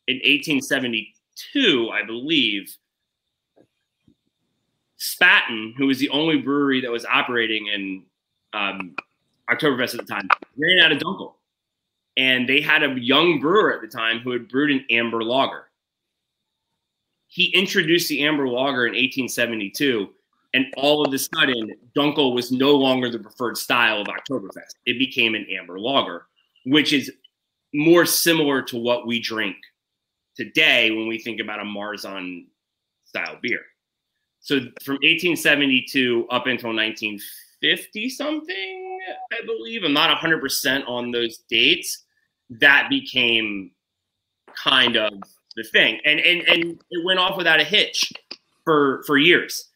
in 1872, I believe, Spaten, who was the only brewery that was operating in Oktoberfest at the time, ran out of Dunkel. And they had a young brewer at the time who had brewed an amber lager. He introduced the amber lager in 1872, and all of a sudden, Dunkel was no longer the preferred style of Oktoberfest. It became an amber lager, which is more similar to what we drink today when we think about a Marzen style beer. So from 1872 up until 1950 something, I believe, I'm not 100% on those dates, that became kind of the thing. And it went off without a hitch for years.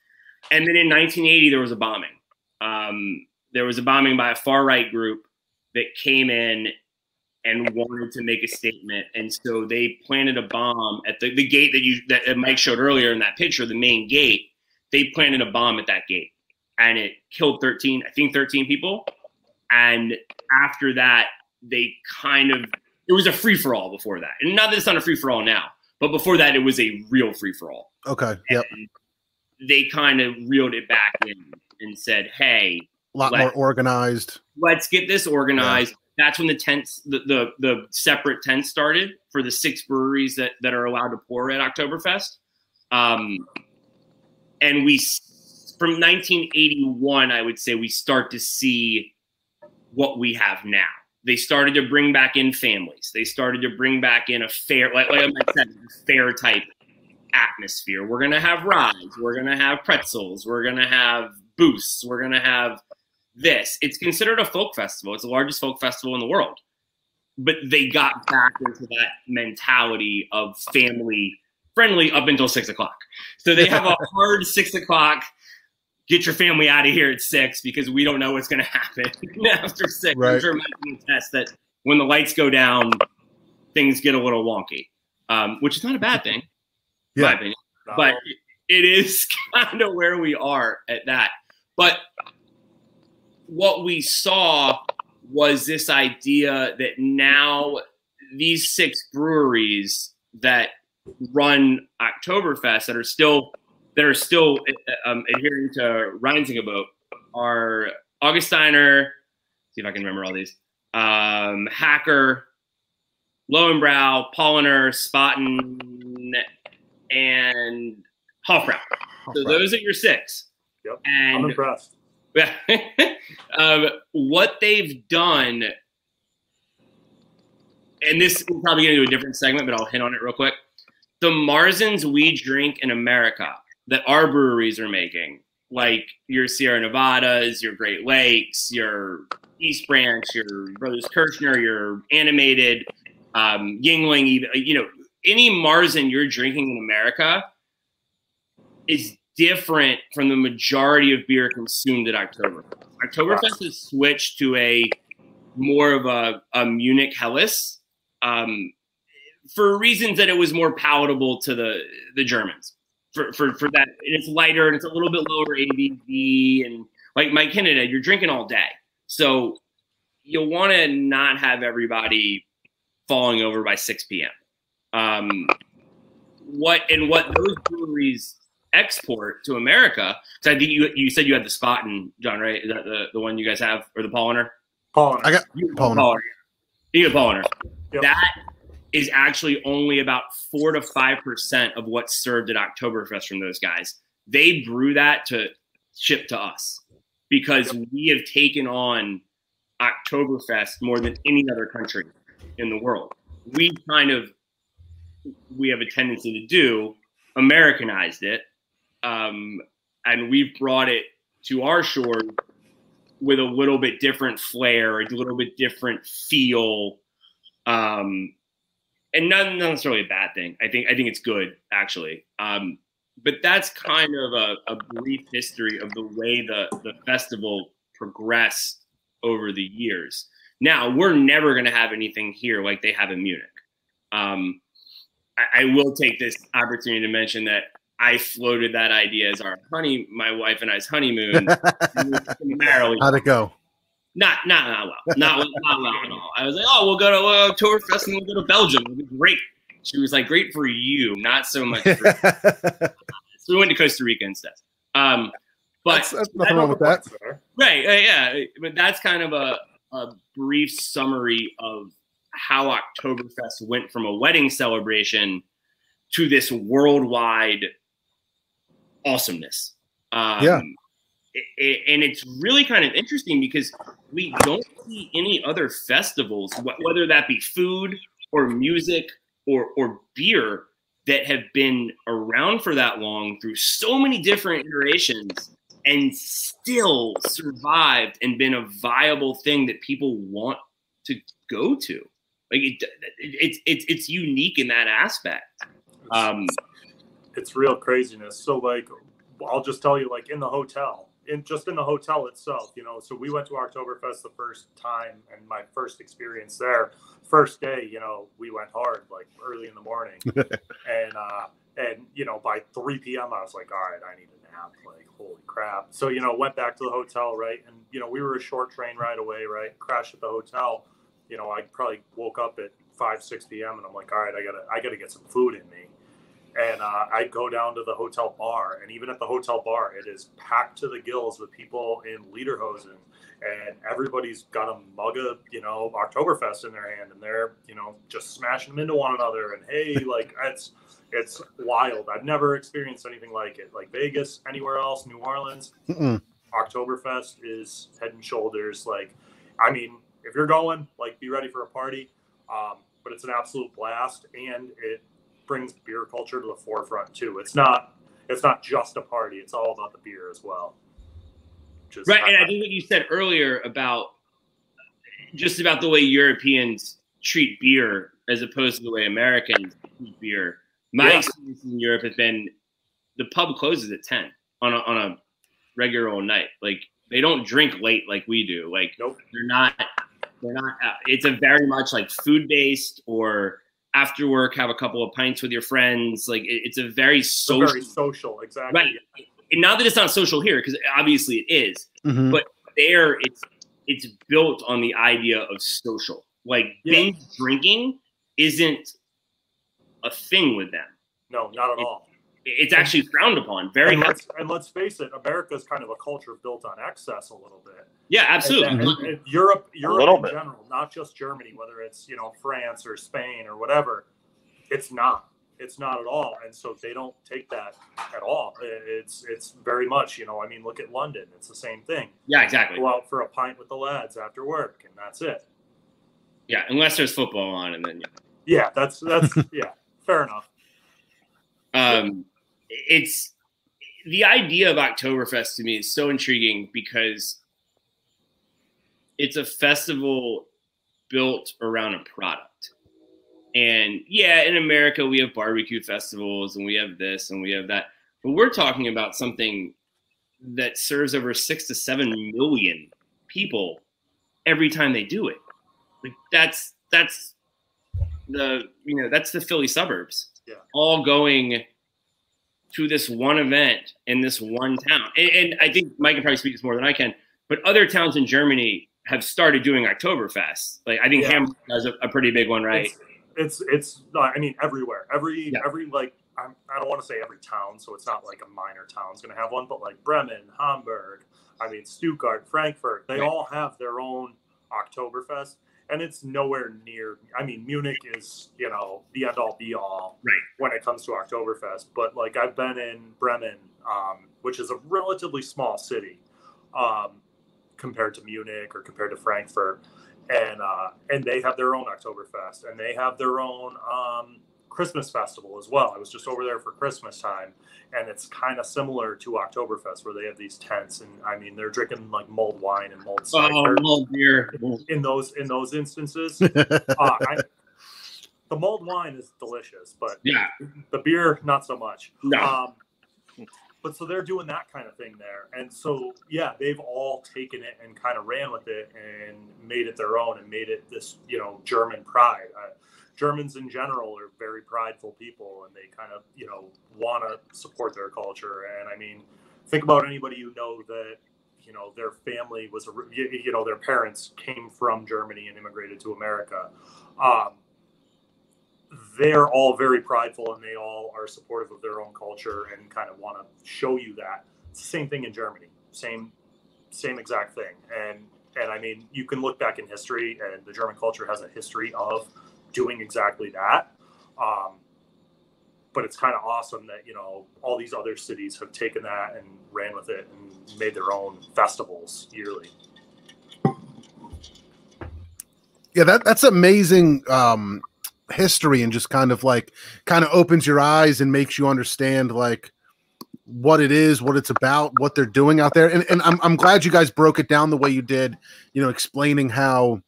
And then in 1980, there was a bombing. There was a bombing by a far-right group that came in and wanted to make a statement. And so they planted a bomb at the gate that Mike showed earlier in that picture, the main gate. They planted a bomb at that gate, and it killed 13 people. And after that, it was a free-for-all before that. And not that it's not a free-for-all now, but before that, it was a real free-for-all. Okay, yep. And they kind of reeled it back in and said, hey, a lot more organized. Let's get this organized. Yeah. That's when the tents, the separate tents started for the 6 breweries that are allowed to pour at Oktoberfest. And from 1981, I would say we start to see what we have now. They started to bring back in families. They started to bring back in a fair, like I said, fair type atmosphere. We're going to have rides. We're going to have pretzels. We're going to have booths. We're going to have this. It's considered a folk festival. It's the largest folk festival in the world. But they got back into that mentality of family friendly up until 6 o'clock. So they have a hard 6 o'clock, get your family out of here at 6 because we don't know what's going to happen after 6. Right. I'm sure Mike can attest that when the lights go down, things get a little wonky, which is not a bad thing, in my opinion. But it is kind of where we are at that. But what we saw was this idea that now these 6 breweries that run Oktoberfest that are still adhering to Reinzingerboot are Augustiner, see if I can remember all these, Hacker, Lowenbrau, Paulaner, Spaten, and Hofbrau. So those are your 6. Yep. And I'm impressed. What they've done and this we're probably going to do a different segment, but I'll hit on it real quick. The marzens we drink in America that our breweries are making, like your Sierra Nevadas, your Great Lakes, your East Branch, your Brothers Kirschner, your Animated, Yingling, even, you know, any marzen you're drinking in America is different from the majority of beer consumed at Oktoberfest. Oktoberfest has switched to a more of a Munich Helles for reasons that it was more palatable to the Germans. For that, and it's lighter and it's a little bit lower ABV, and like Mike hinted, you're drinking all day, so you'll want to not have everybody falling over by 6 p.m. What those breweries export to America? So I think you said you had the Spot in John, right? Is that the one you guys have, or the Paulaner? Paulaner. I got Paulaner. You got Paulaner. Yep. That is actually only about 4 to 5% of what's served at Oktoberfest from those guys. They brew that to ship to us because we have taken on Oktoberfest more than any other country in the world. We have a tendency to do Americanized it, and we've brought it to our shore with a little bit different flair, a little bit different feel, and not necessarily a bad thing. I think it's good, actually. But that's kind of a brief history of the way the festival progressed over the years. Now, we're never going to have anything here like they have in Munich. I will take this opportunity to mention that I floated that idea as my wife and I's honeymoon. How'd it go? Not well. Not well at all. I was like, oh, we'll go to Oktoberfest and we'll go to Belgium. It'll be great. She was like, great for you, not so much for so we went to Costa Rica instead. But that's nothing wrong with that. Right. Yeah. But that's kind of a brief summary of how Oktoberfest went from a wedding celebration to this worldwide awesomeness. And it's really kind of interesting because we don't see any other festivals, whether that be food or music or beer, that have been around for that long through so many different iterations and still survived and been a viable thing that people want to go to. Like it's unique in that aspect. It's real craziness. So like, I'll just tell you, like in the hotel itself, you know, so we went to Oktoberfest the first time, and my first experience there, first day, you know, we went hard, like early in the morning. and, you know, by 3 p.m. I was like, all right, I need a nap, like, holy crap. So, you know, went back to the hotel, right? And, you know, we were a short train ride away, right? Crashed at the hotel. You know, I probably woke up at 5, 6 p.m. and I'm like, all right, I gotta get some food in me. And I go down to the hotel bar, and even at the hotel bar, it is packed to the gills with people in lederhosen, and everybody's got a mug of, you know, Oktoberfest in their hand, and they're, you know, just smashing them into one another. And hey, like it's wild. I've never experienced anything like it. Like Vegas, anywhere else, New Orleans, Oktoberfest is head and shoulders. Like, I mean, if you're going, like, be ready for a party. But it's an absolute blast, and it brings beer culture to the forefront too. It's not just a party. It's all about the beer as well. Right. And I think what you said earlier about just about the way Europeans treat beer as opposed to the way Americans treat beer. My experience in Europe has been the pub closes at 10 on a regular old night. Like, they don't drink late like we do. Like, nope. They're not it's a very much like food based, or after work, have a couple of pints with your friends. Like, it's a very social. Very social, exactly. Right. And not that it's not social here, because obviously it is. But there, it's built on the idea of social. Like, binge drinking isn't a thing with them. No, not at all. It's actually frowned upon. And let's face it, America's kind of a culture built on excess a little bit. Yeah, absolutely. And Europe in general, not just Germany, whether it's, you know, France or Spain or whatever, it's not at all. And so they don't take that at all. It's very much, you know, I mean, look at London. It's the same thing. Yeah, exactly. Go out for a pint with the lads after work, and that's it. Yeah, unless there's football on, and then yeah, that's yeah, fair enough. It's the idea of Oktoberfest to me is so intriguing because it's a festival built around a product. And yeah, in America, we have barbecue festivals and we have this and we have that. But we're talking about something that serves over 6 to 7 million people every time they do it. Like that's the Philly suburbs, all going to this one event in this one town. And I think Mike can probably speak this more than I can, but other towns in Germany have started doing Oktoberfest. Like I think Hamburg has a pretty big one, right? It's I mean, everywhere, every like, I don't want to say every town, so it's not like a minor town's going to have one, but like Bremen, Hamburg, I mean, Stuttgart, Frankfurt, they all have their own Oktoberfest. And it's nowhere near, I mean, Munich is, you know, the end all be all when it comes to Oktoberfest. But like I've been in Bremen, which is a relatively small city compared to Munich or compared to Frankfurt. And they have their own Oktoberfest and they have their own Christmas festival as well. I was just over there for Christmas time, and it's kind of similar to Oktoberfest where they have these tents, and I mean they're drinking like mulled wine and mulled cider. Mulled beer. In those instances, the mulled wine is delicious, but the beer not so much. No. But so they're doing that kind of thing there, and so they've all taken it and kind of ran with it and made it their own and made it this, you know, German pride. Germans in general are very prideful people, and they kind of, you know, want to support their culture. And I mean, think about anybody you know that, you know, their family was, you know, their parents came from Germany and immigrated to America. They're all very prideful, and they all are supportive of their own culture and kind of want to show you that. It's the same thing in Germany, same exact thing. And I mean, you can look back in history, and the German culture has a history of doing exactly that. But it's kind of awesome that, you know, all these other cities have taken that and ran with it and made their own festivals yearly. Yeah, that's amazing history, and just kind of opens your eyes and makes you understand like what it is, what it's about, what they're doing out there. And I'm glad you guys broke it down the way you did, you know, explaining how,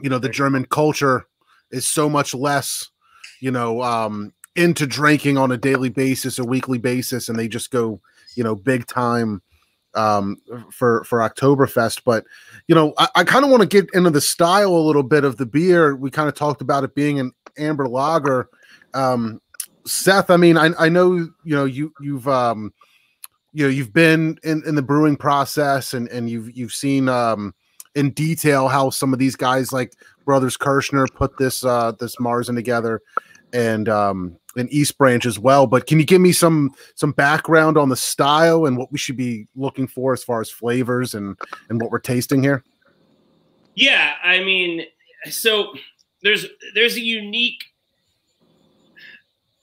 you know, the German culture is so much less, you know, into drinking on a daily basis or weekly basis, and they just go, you know, big time for Oktoberfest. But, you know, I kind of want to get into the style a little bit of the beer. We kind of talked about it being an amber lager. Seth, I mean, I know, you know, you've you know, you've been in the brewing process, and you've seen in detail how some of these guys like Brothers Kirschner put this Marzen together, and East Branch as well. But can you give me some background on the style and what we should be looking for as far as flavors and what we're tasting here? Yeah, I mean, so there's a unique.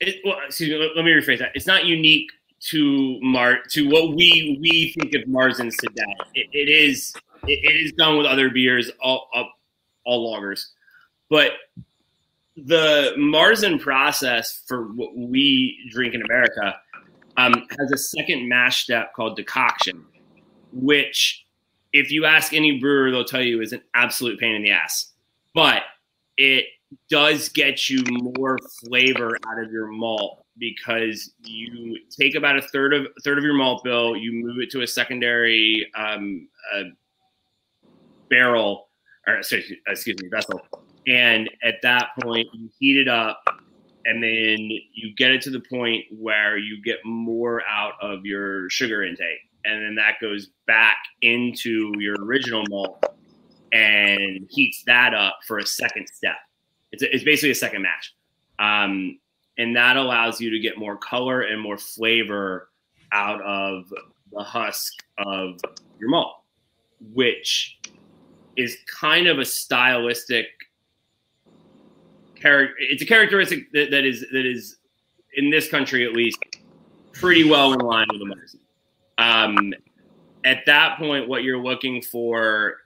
Excuse me. Let me rephrase that. It's not unique to what we think of Marzens today. It is done with other beers, all lagers, but the Marzen process for what we drink in America has a second mash step called decoction, which, if you ask any brewer, they'll tell you is an absolute pain in the ass. But it does get you more flavor out of your malt, because you take about a third of your malt bill, you move it to a secondary barrel, or vessel. And at that point, you heat it up, and then you get it to the point where you get more out of your sugar intake. And then that goes back into your original malt and heats that up for a second step. It's basically a second mash. And that allows you to get more color and more flavor out of the husk of your malt, which is kind of a stylistic it's a characteristic that is in this country, at least, pretty well in line with the Marzen. At that point, what you're looking for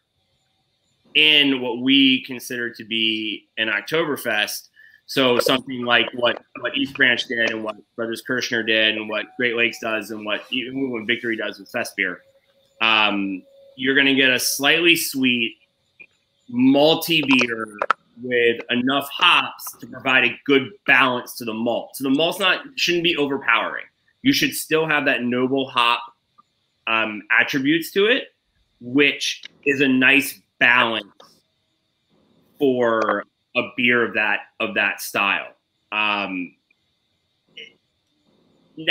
in what we consider to be an Oktoberfest. So something like what East Branch did and what Brothers Kirschner did and what Great Lakes does and what even what Victory does with Fest beer. You're going to get a slightly sweet, malty beer with enough hops to provide a good balance to the malt. So the malt's shouldn't be overpowering. You should still have that noble hop attributes to it, which is a nice balance for a beer of that style. Now,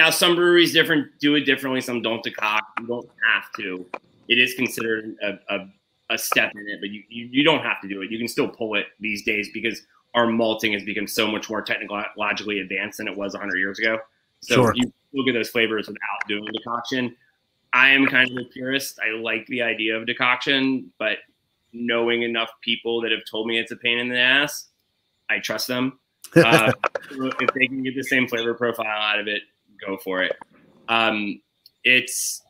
some breweries do it differently. Some don't decoct. You don't have to. It is considered a step in it, but you don't have to do it. You can still pull it these days because our malting has become so much more technologically advanced than it was 100 years ago. So Sure. You still get those flavors without doing decoction. I am kind of a purist. I like the idea of decoction, but knowing enough people that have told me it's a pain in the ass, I trust them. If they can get the same flavor profile out of it, go for it. It's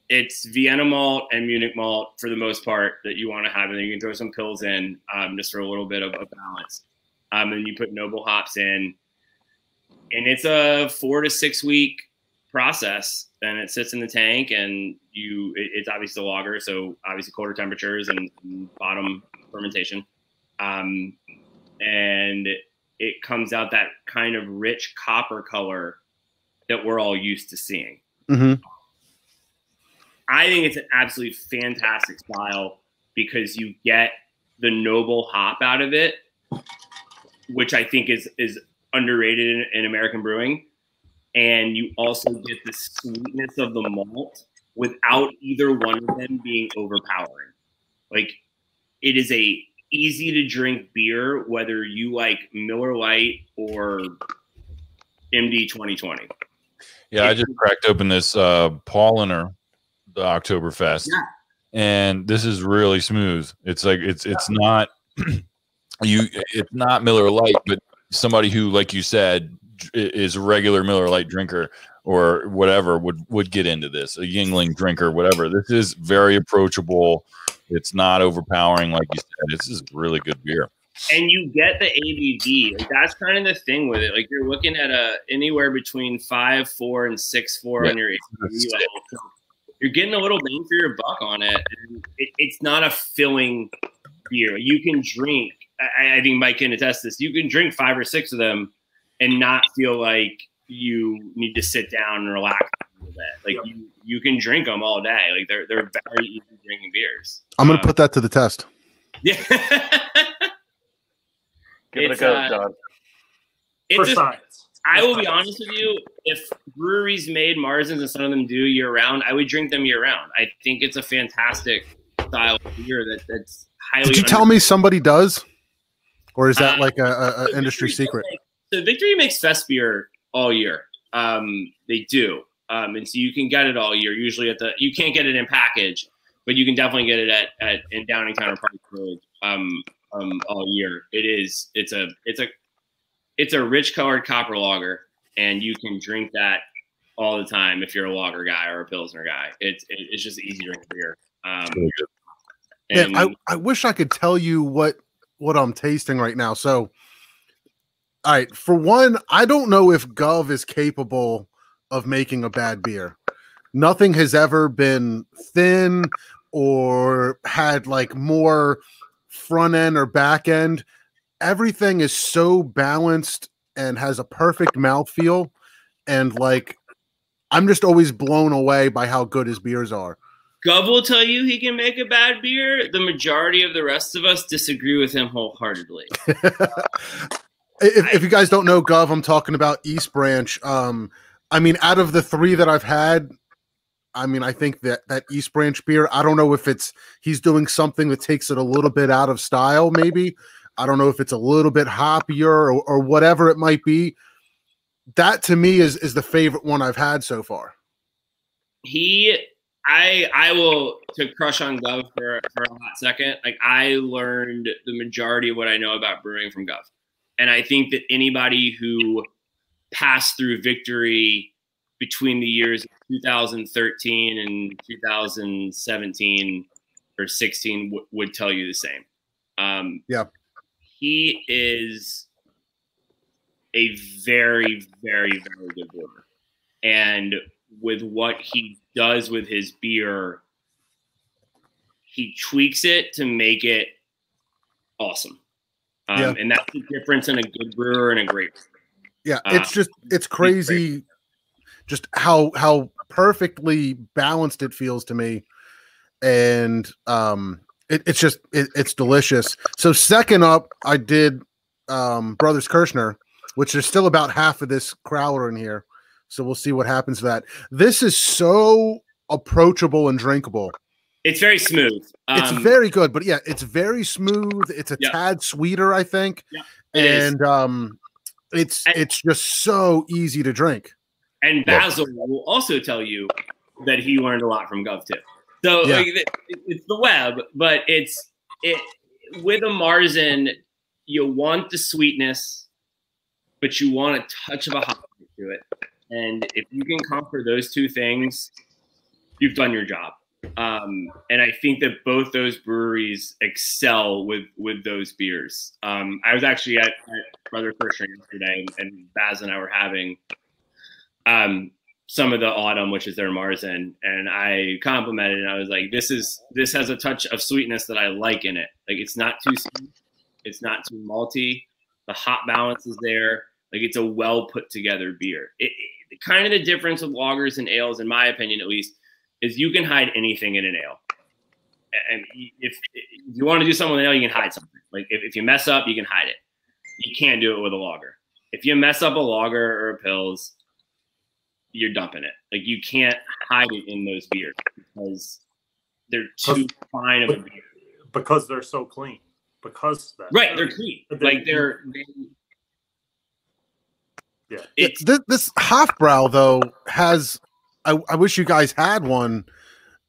Vienna malt and Munich malt for the most part that you want to have, and then you can throw some pills in just for a little bit of a balance. And you put noble hops in, and it's a 4 to 6 week process, and it sits in the tank, and it's obviously a lager, so obviously colder temperatures and bottom fermentation, and it comes out that kind of rich copper color that we're all used to seeing. Mm-hmm. I think it's an absolutely fantastic style because you get the noble hop out of it, which I think is underrated in American brewing. And you also get the sweetness of the malt without either one of them being overpowering. Like, it is a easy to drink beer, whether you like Miller Lite or MD 2020. Yeah, I just cracked open this Paulaner, the Oktoberfest, and this is really smooth. It's like it's not it's not Miller Lite, but somebody who, like you said, is a regular Miller Lite drinker or whatever would get into this, a Yingling drinker, whatever. This is very approachable. It's not overpowering, like you said. This is really good beer. And you get the ABV. Like, that's kind of the thing with it. Like, you're looking at anywhere between 5.4 and 6.4 on your ABV level. So you're getting a little bang for your buck on it. And it's not a filling beer. You can drink. I think Mike can attest this. You can drink 5 or 6 of them and not feel like you need to sit down and relax a little bit. Like, you can drink them all day. Like, they're very easy drinking beers. I'm going to put that to the test. Yeah. Give it a go, John. For science. I will be honest with you. If breweries made marzens, and some of them do year round, I would drink them year round. I think it's a fantastic style of beer that's highly. Did you tell me somebody does, or is that like a industry secret? So Victory makes fest beer all year. They do, and so you can get it all year. Usually you can't get it in package, but you can definitely get it in Downingtown or Park Road. All year. It's a rich colored copper lager, and you can drink that all the time if you're a lager guy or a Pilsner guy. It's just easy to drink beer. And I wish I could tell you what I'm tasting right now. So, all right, for one, I don't know if Gov is capable of making a bad beer. Nothing has ever been thin or had like more front end or back end. Everything is so balanced and has a perfect mouthfeel, and like I'm just always blown away by how good his beers are. Gov will tell you he can make a bad beer. The majority of the rest of us disagree with him wholeheartedly. If you guys don't know Gov, I'm talking about East Branch. I mean, out of the 3 that I've had, I mean, I think that East Branch beer, I don't know if he's doing something that takes it a little bit out of style, maybe. I don't know if it's a little bit hoppier or whatever it might be. That to me is the favorite one I've had so far. I will, to crush on Gov for a hot second. Like, I learned the majority of what I know about brewing from Gov. And I think that anybody who passed through Victory between the years of 2013 and 2017 or 16 would tell you the same. He is a very, very, very good brewer. And with what he does with his beer, he tweaks it to make it awesome. And that's the difference in a good brewer and a great brewer. Yeah, it's crazy just how perfectly balanced it feels to me. And it's delicious. So second up, I did Brothers Kirschner, which is still about half of this crowler in here. So we'll see what happens to that. This is so approachable and drinkable. It's very smooth. It's very good, but yeah, it's very smooth. It's a tad sweeter, I think. And it's just so easy to drink. And Basil will also tell you that he learned a lot from Gov too. So it's the web, but with a Marzen, you want the sweetness, but you want a touch of a hop to it. And if you can conquer those two things, you've done your job. And I think that both those breweries excel with those beers. I was actually at Brother Kershner yesterday, and Baz and I were having some of the Autumn, which is their Marzen, and I complimented it. And I was like, this has a touch of sweetness that I like in it. Like, it's not too sweet, it's not too malty. The hop balance is there. Like, it's a well put together beer. Kind of the difference with lagers and ales, in my opinion at least, is you can hide anything in an ale. And if you want to do something with an ale, you can hide something. Like, if you mess up, you can hide it. You can't do it with a lager. If you mess up a lager or a Pils, you're dumping it. Like, you can't hide it in those beers because they're too fine of a beer. Because they're so clean. Because they're clean. Like this Hofbrau though has. I wish you guys had one.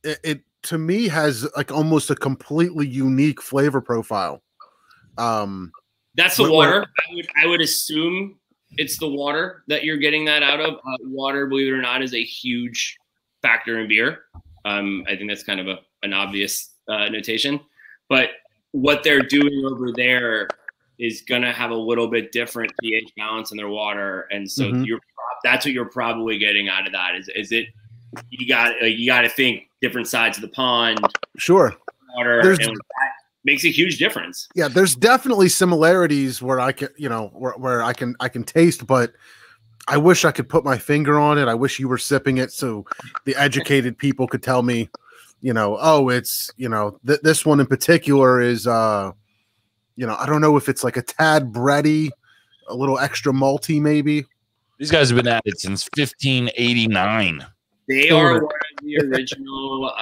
It to me has like almost a completely unique flavor profile. That's the water. I would assume it's the water that you're getting that out of. Water, believe it or not, is a huge factor in beer. I think that's kind of an obvious notation. But what they're doing over there is going to have a little bit different pH balance in their water. And so that's what you're probably getting out of that. Is it you got to think different sides of the pond. Sure. Water, and that makes a huge difference. Yeah, there's definitely similarities where I can, where I can taste, but I wish I could put my finger on it. I wish you were sipping it so the educated people could tell me, it's, this one in particular is, I don't know if it's like a tad bready, a little extra malty, maybe. These guys have been at it since 1589. They are one of the original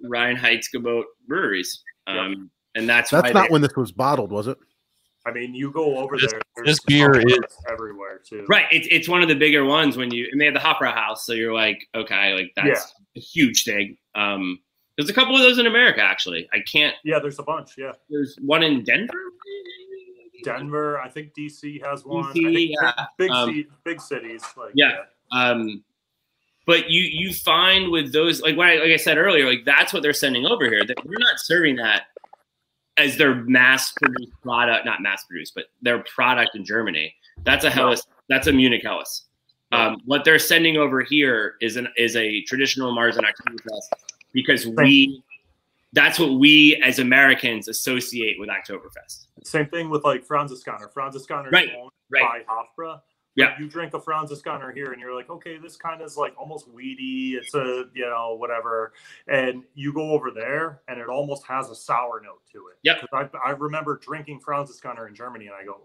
Reinheitsgebot breweries. And that's not when this was bottled, was it? I mean, you go over there. This beer is everywhere too. Right. It's one of the bigger ones and they have the Hofbrau house. So you're like, okay, like that's a huge thing. There's a couple of those in America, actually. I can't. Yeah, there's a bunch. Yeah. There's one in Denver. Denver. I think DC has one. DC, big cities. Like, but you find with those, like I said earlier, like that's what they're sending over here. That we're not serving that as their mass-produced product, not mass-produced, but their product in Germany. That's a Helles. That's a Munich Helles. What they're sending over here is a traditional Marzen Oktoberfest because that's what we as Americans associate with Oktoberfest. Same thing with like Franziskaner. Franziskaner is owned by Hofbrau. Yeah. You drink a Franziskaner here and you're like, okay, this kind of is like almost weedy. It's a, whatever. And you go over there and it almost has a sour note to it. Yeah. I remember drinking Franziskaner in Germany and I go,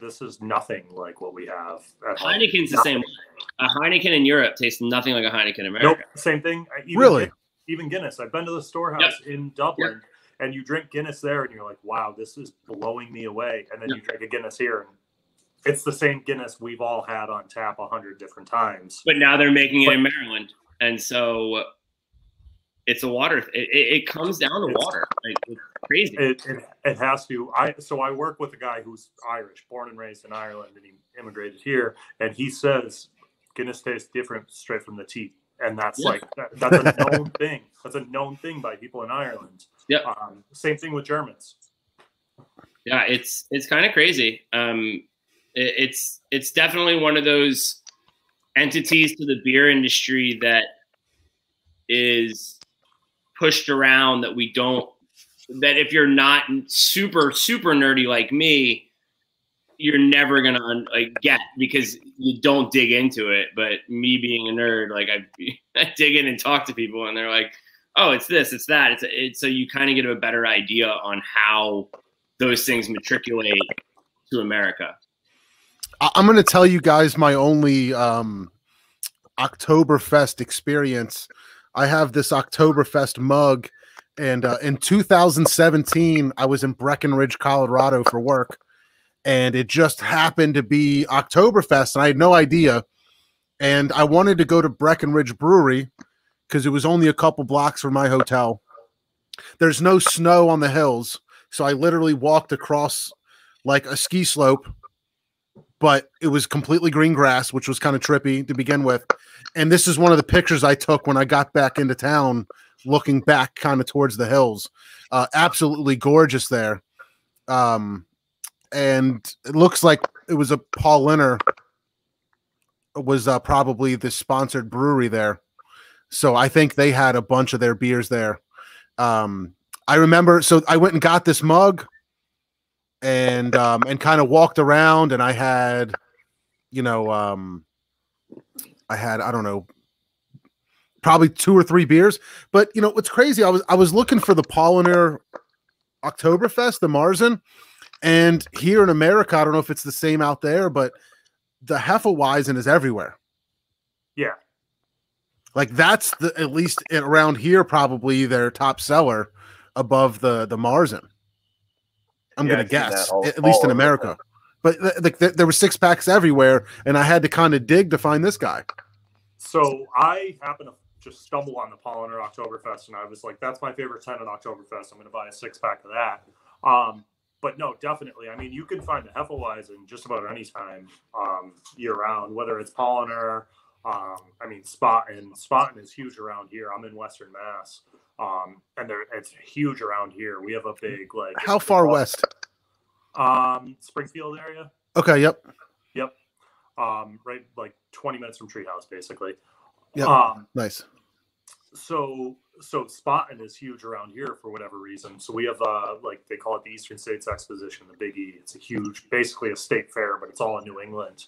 this is nothing like what we have at home. Heineken's the same way. A Heineken in Europe tastes nothing like a Heineken in America. Nope, same thing. Even Guinness. I've been to the storehouse in Dublin and you drink Guinness there and you're like, wow, this is blowing me away. And then you drink a Guinness here and it's the same Guinness we've all had on tap 100 different times. But now they're making it in Maryland. And so it's a water. It comes down to water. Like, it's crazy. It has to. I work with a guy who's Irish, born and raised in Ireland, and he immigrated here. And he says Guinness tastes different straight from the teeth. And that's that's a known thing. That's a known thing by people in Ireland. Yeah. Same thing with Germans. Yeah, it's kind of crazy. It's definitely one of those entities to the beer industry that is pushed around that that if you're not super nerdy like me, you're never gonna get, because you don't dig into it. But me being a nerd, like I dig in and talk to people, and they're like, "Oh, it's this, it's that." It's so you kind of get a better idea on how those things matriculate to America. I'm going to tell you guys my only Oktoberfest experience. I have this Oktoberfest mug, and in 2017, I was in Breckenridge, Colorado for work, and it just happened to be Oktoberfest, and I had no idea. And I wanted to go to Breckenridge Brewery because it was only a couple blocks from my hotel. There's no snow on the hills, so I literally walked across like a ski slope, but it was completely green grass, which was kind of trippy to begin with. And this is one of the pictures I took when I got back into town, looking back kind of towards the hills. Absolutely gorgeous there. And it looks like it was a Paulaner. It was probably the sponsored brewery there. So I think they had a bunch of their beers there. I remember, so I went and got this mug and kind of walked around, and I had, I don't know, probably 2 or 3 beers. But what's crazy, I was looking for the Paulaner Oktoberfest, the Marzen, and here in America, I don't know if it's the same out there, but the Hefeweizen is everywhere. Yeah. Like that's at least around here, probably their top seller above the Marzen. I'm going to guess, at least in America. But there were 6-packs everywhere, and I had to kind of dig to find this guy. So I happened to just stumble on the Paulaner Oktoberfest, and I was like, that's my favorite 10 at Oktoberfest. I'm going to buy a 6-pack of that. But no, definitely. I mean, you can find the Hefeweizen just about any time year round, whether it's Paulaner. I mean, Spaten is huge around here. I'm in Western Mass. And it's huge around here. We have a big, how far west? Springfield area. Okay. Yep. Right, like 20 minutes from Treehouse, basically. Yeah. Nice. So Spaten is huge around here for whatever reason. So we have they call it the Eastern States Exposition, the Big E. It's a huge, basically a state fair, but it's all in New England.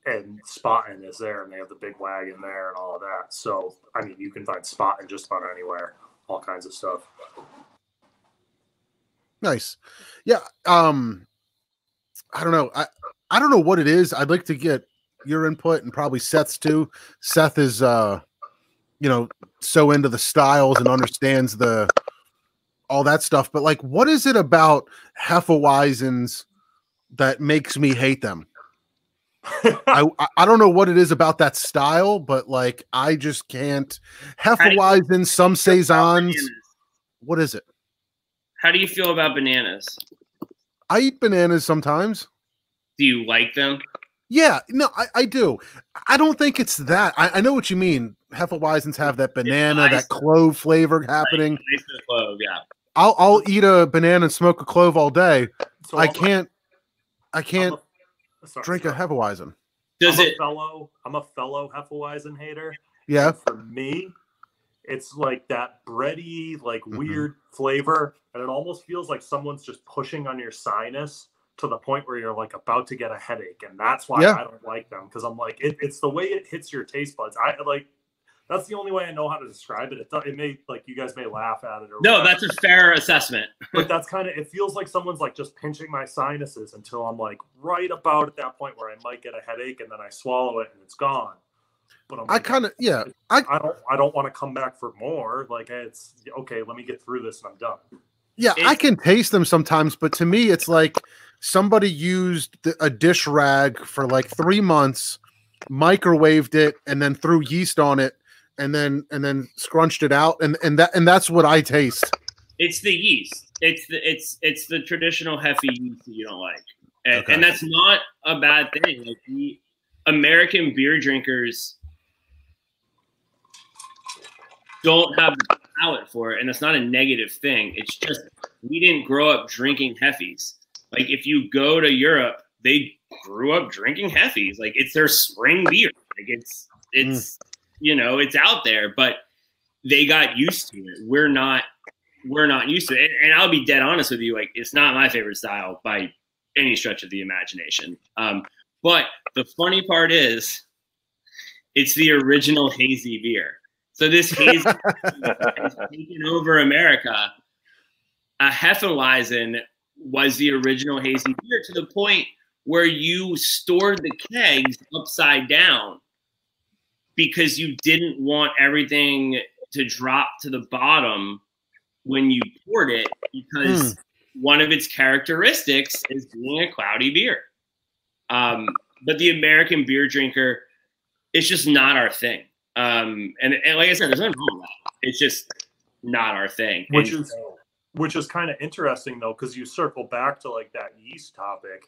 And Spaten is there, and they have the big wagon there and all of that. So, I mean, you can find Spaten just about anywhere, all kinds of stuff. Nice. Yeah. I don't know. I don't know what it is. I'd like to get your input and probably Seth's too. Seth is, so into the styles and understands all that stuff. But what is it about Hefeweizens that makes me hate them? I don't know what it is about that style, but I just can't. Hefeweizen, some saisons. What is it? How do you feel about bananas? I eat bananas sometimes. Do you like them? Yeah, no, I do. I don't think it's that. I know what you mean. Hefeweizens have that banana, that clove flavor happening. Nice clove, yeah. I'll eat a banana and smoke a clove all day. So I can't drink a Hefeweizen. I'm a fellow Hefeweizen hater. Yeah. And for me, it's like that bready, weird flavor, and it almost feels like someone's just pushing on your sinus to the point where you're about to get a headache, and that's why I don't like them, because I'm it's the way it hits your taste buds. That's the only way I know how to describe it. It may you guys may laugh at it. No, that's a fair assessment. But that's it feels like someone's just pinching my sinuses until I'm right about at that point where I might get a headache, and then I swallow it and it's gone. But I don't want to come back for more. It's okay. Let me get through this and I'm done. Yeah, I can taste them sometimes, but to me, it's like somebody used a dish rag for 3 months, microwaved it, and then threw yeast on it, and then scrunched it out, and that's what I taste. It's the yeast. It's the traditional Hefe yeast that you don't like, and that's not a bad thing. The American beer drinkers don't have the palate for it, and it's not a negative thing. It's just we didn't grow up drinking Heffies. Like if you go to Europe, they grew up drinking Heffies. Like it's their spring beer. Like it's you know, it's out there, but they got used to it. We're not used to it. And I'll be dead honest with you. Like it's not my favorite style by any stretch of the imagination. But the funny part is it's the original hazy beer. So this hazy has taken over America. A Hefeweizen was the original hazy beer to the point where you stored the kegs upside down because you didn't want everything to drop to the bottom when you poured it, because one of its characteristics is being a cloudy beer. But the American beer drinker, it's just not our thing. And like I said, there's nothing wrong with that. It's just not our thing. Which is kind of interesting though, because you circle back to like that yeast topic,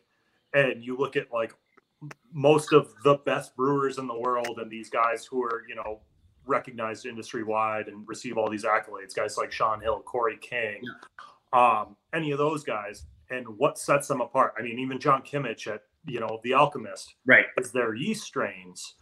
and you look at like most of the best brewers in the world, and these guys who are, you know, recognized industry wide and receive all these accolades, guys like Sean Hill, Corey King, any of those guys, and what sets them apart. I mean, even John Kimmich at, you know, The Alchemist, right, is their yeast strains.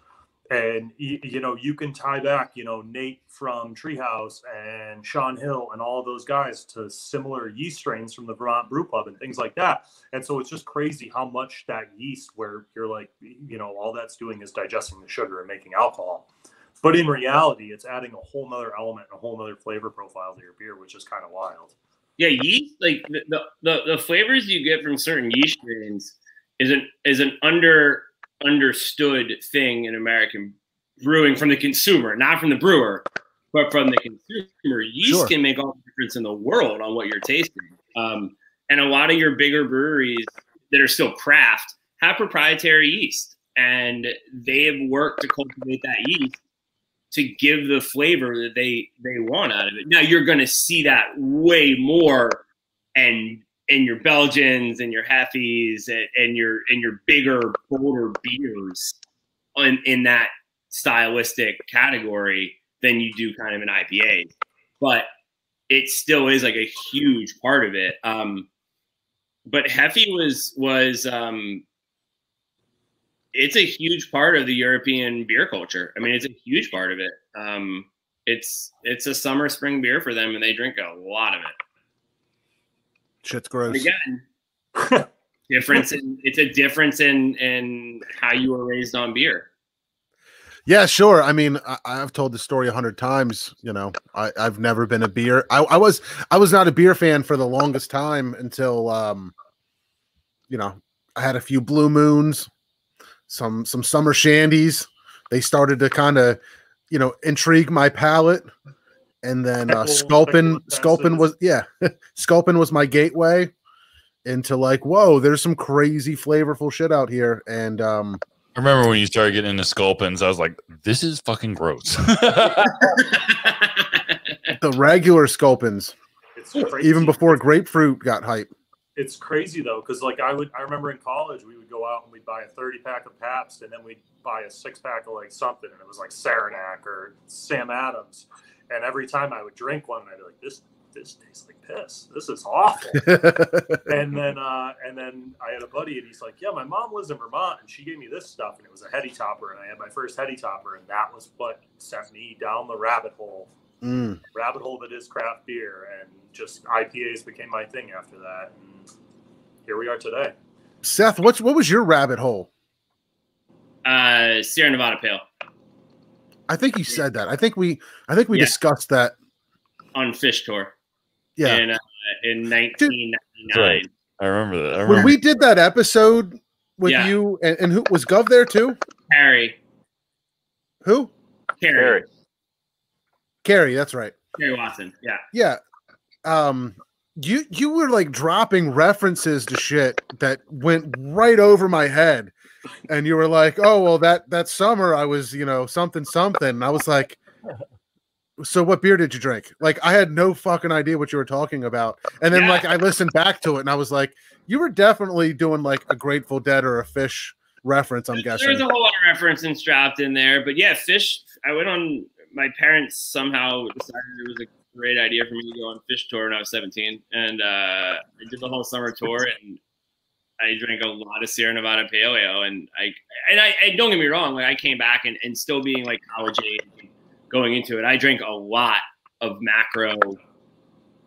And, you know, you can tie back, you know, Nate from Treehouse and Sean Hill and all of those guys to similar yeast strains from the Vermont Brew Pub and things like that. And so it's just crazy how much that yeast, where you're like, you know, all that's doing is digesting the sugar and making alcohol. But in reality, it's adding a whole nother element, a whole nother flavor profile to your beer, which is kind of wild. Yeah, yeast, like the flavors you get from certain yeast strains is an understood thing in American brewing from the consumer, not from the brewer, but from the consumer. Yeast can make all the difference in the world on what you're tasting. And a lot of your bigger breweries that are still craft have proprietary yeast, and they have worked to cultivate that yeast to give the flavor that they want out of it. Now you're going to see that way more and in your Belgians and your Heffies and your bigger, bolder beers in that stylistic category than you do kind of an IPA. But it still is like a huge part of it. But Heffy was it's a huge part of the European beer culture. I mean, it's a huge part of it. It's a summer spring beer for them, and they drink a lot of it. Shit's gross. Again, it's a difference in how you were raised on beer. Yeah, sure. I mean, I've told the story 100 times. You know, I've never been a beer. I was not a beer fan for the longest time until, you know, I had a few Blue Moons, some summer shandies. They started to kind of, you know, intrigue my palate. And then Sculpin was my gateway into like, whoa, there's some crazy flavorful shit out here. And I remember when you started getting into Sculpins, I was like, this is fucking gross. The regular Sculpins, even before grapefruit got hype. It's crazy though, because like I remember in college we would go out and we'd buy a 30-pack of Pabst, and then we'd buy a 6-pack of like something, and it was like Saranac or Sam Adams. And every time I would drink one, I'd be like, this tastes like piss. This is awful. and then I had a buddy, and he's like, yeah, my mom lives in Vermont, and she gave me this stuff, and it was a heady topper, and I had my first heady topper, and that was what sent me down the rabbit hole. Rabbit hole that is craft beer, and just IPAs became my thing after that. And here we are today. Seth, what was your rabbit hole? Sierra Nevada Pale. I think you said that. I think we discussed that on Fish Tour. Yeah, in 1999. Right. I remember that. When we did that episode with you, and who was Gov there too? Carrie. Who? Carrie, that's right. Carrie Watson. Yeah. Yeah. You were like dropping references to shit that went right over my head. And you were like, oh, well, that summer I was, you know, something. And I was like, so what beer did you drink? Like, I had no fucking idea what you were talking about. And then like I listened back to it, and I was like, you were definitely doing like a Grateful Dead or a Fish reference, I'm guessing. There's a whole lot of references dropped in there. But yeah, Fish, I went on, my parents somehow decided it great idea for me to go on fish tour when I was 17, and I did the whole summer tour, and I drank a lot of Sierra Nevada Pale Ale, and I don't get me wrong, like I came back and still being like college age, going into it, I drank a lot of macro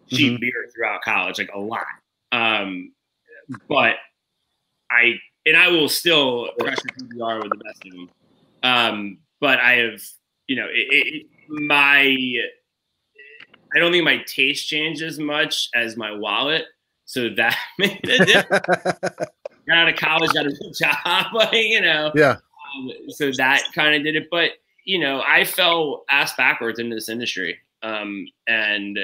cheap beer throughout college, like a lot. But I will still pressure PBR with the best of them. But I have, you know, I don't think my taste changed as much as my wallet. So that made a difference. Got out of college, got a good job, like, you know. Yeah. So that kind of did it. But, you know, I fell ass backwards into this industry. And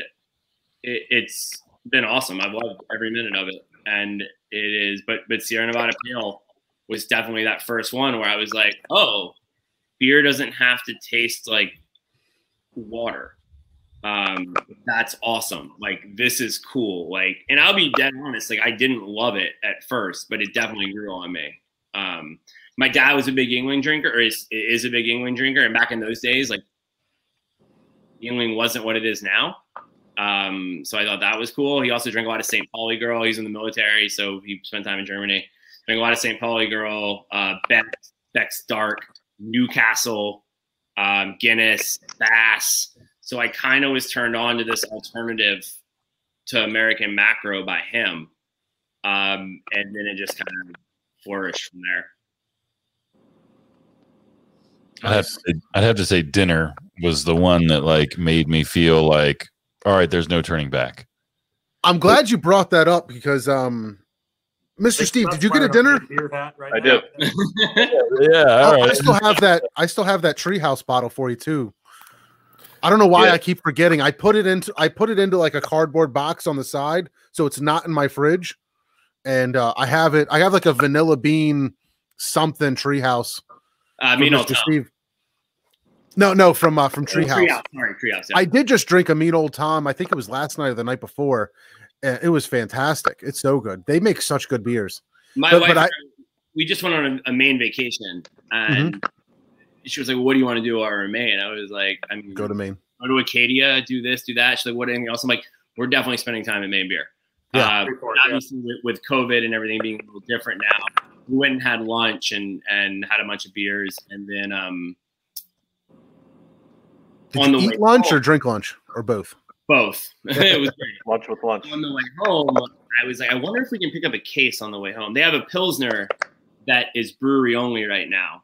it's been awesome. I've loved every minute of it. And it is, but Sierra Nevada Pale was definitely that first one where I was like, oh, beer doesn't have to taste like water. That's awesome. Like, this is cool. Like, and I'll be dead honest, like I didn't love it at first, but it definitely grew on me. My dad was a big Yingling drinker, or is a big Yingling drinker. And back in those days, like Yingling wasn't what it is now. So I thought that was cool. He also drank a lot of St. Pauli Girl. He's in the military, so he spent time in Germany. Drank a lot of St. Pauli Girl, Beck's Dark, Newcastle, Guinness, Bass. So I kind of was turned on to this alternative to American Macro by him. And then it just kind of flourished from there. I'd have to say dinner was the one that like made me feel like, all right, there's no turning back. I'm glad you brought that up because Mr. Steve, did you get a dinner? I do. Yeah, all right. I still have that Treehouse bottle for you too. I don't know why I keep forgetting. I put it into like a cardboard box on the side, so it's not in my fridge. And I have like a vanilla bean something Treehouse. Mr. Steve. No, from Treehouse. Sorry, Treehouse. Yeah. I did just drink a Mean Old Tom. I think it was last night or the night before. It was fantastic. It's so good. They make such good beers. My wife, we just went on a Maine vacation, and she was like, well, "What do you want to do while we're in Maine?" I was like, go to Maine. Go to Acadia, do this, do that." She's like, "What, anything else?" I'm like, "We're definitely spending time in Maine beer." Yeah. Obviously, with COVID and everything being a little different now, we went and had lunch and had a bunch of beers, and then Did you eat lunch or drink lunch or both? Both. It was great. Lunch with lunch. On the way home, I was like, I wonder if we can pick up a case on the way home. They have a Pilsner that is brewery only right now.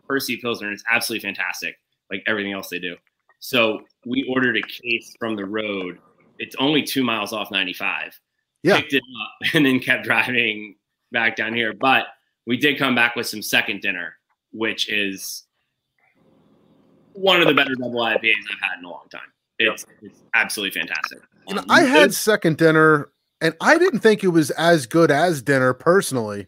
Percy Pilsner. It's absolutely fantastic, like everything else they do. So we ordered a case from the road. It's only 2 miles off 95. Yeah. Picked it up and then kept driving back down here. But we did come back with some second dinner, which is one of the better double IPAs I've had in a long time. It's absolutely fantastic. You know, I had second dinner, and I didn't think it was as good as dinner personally.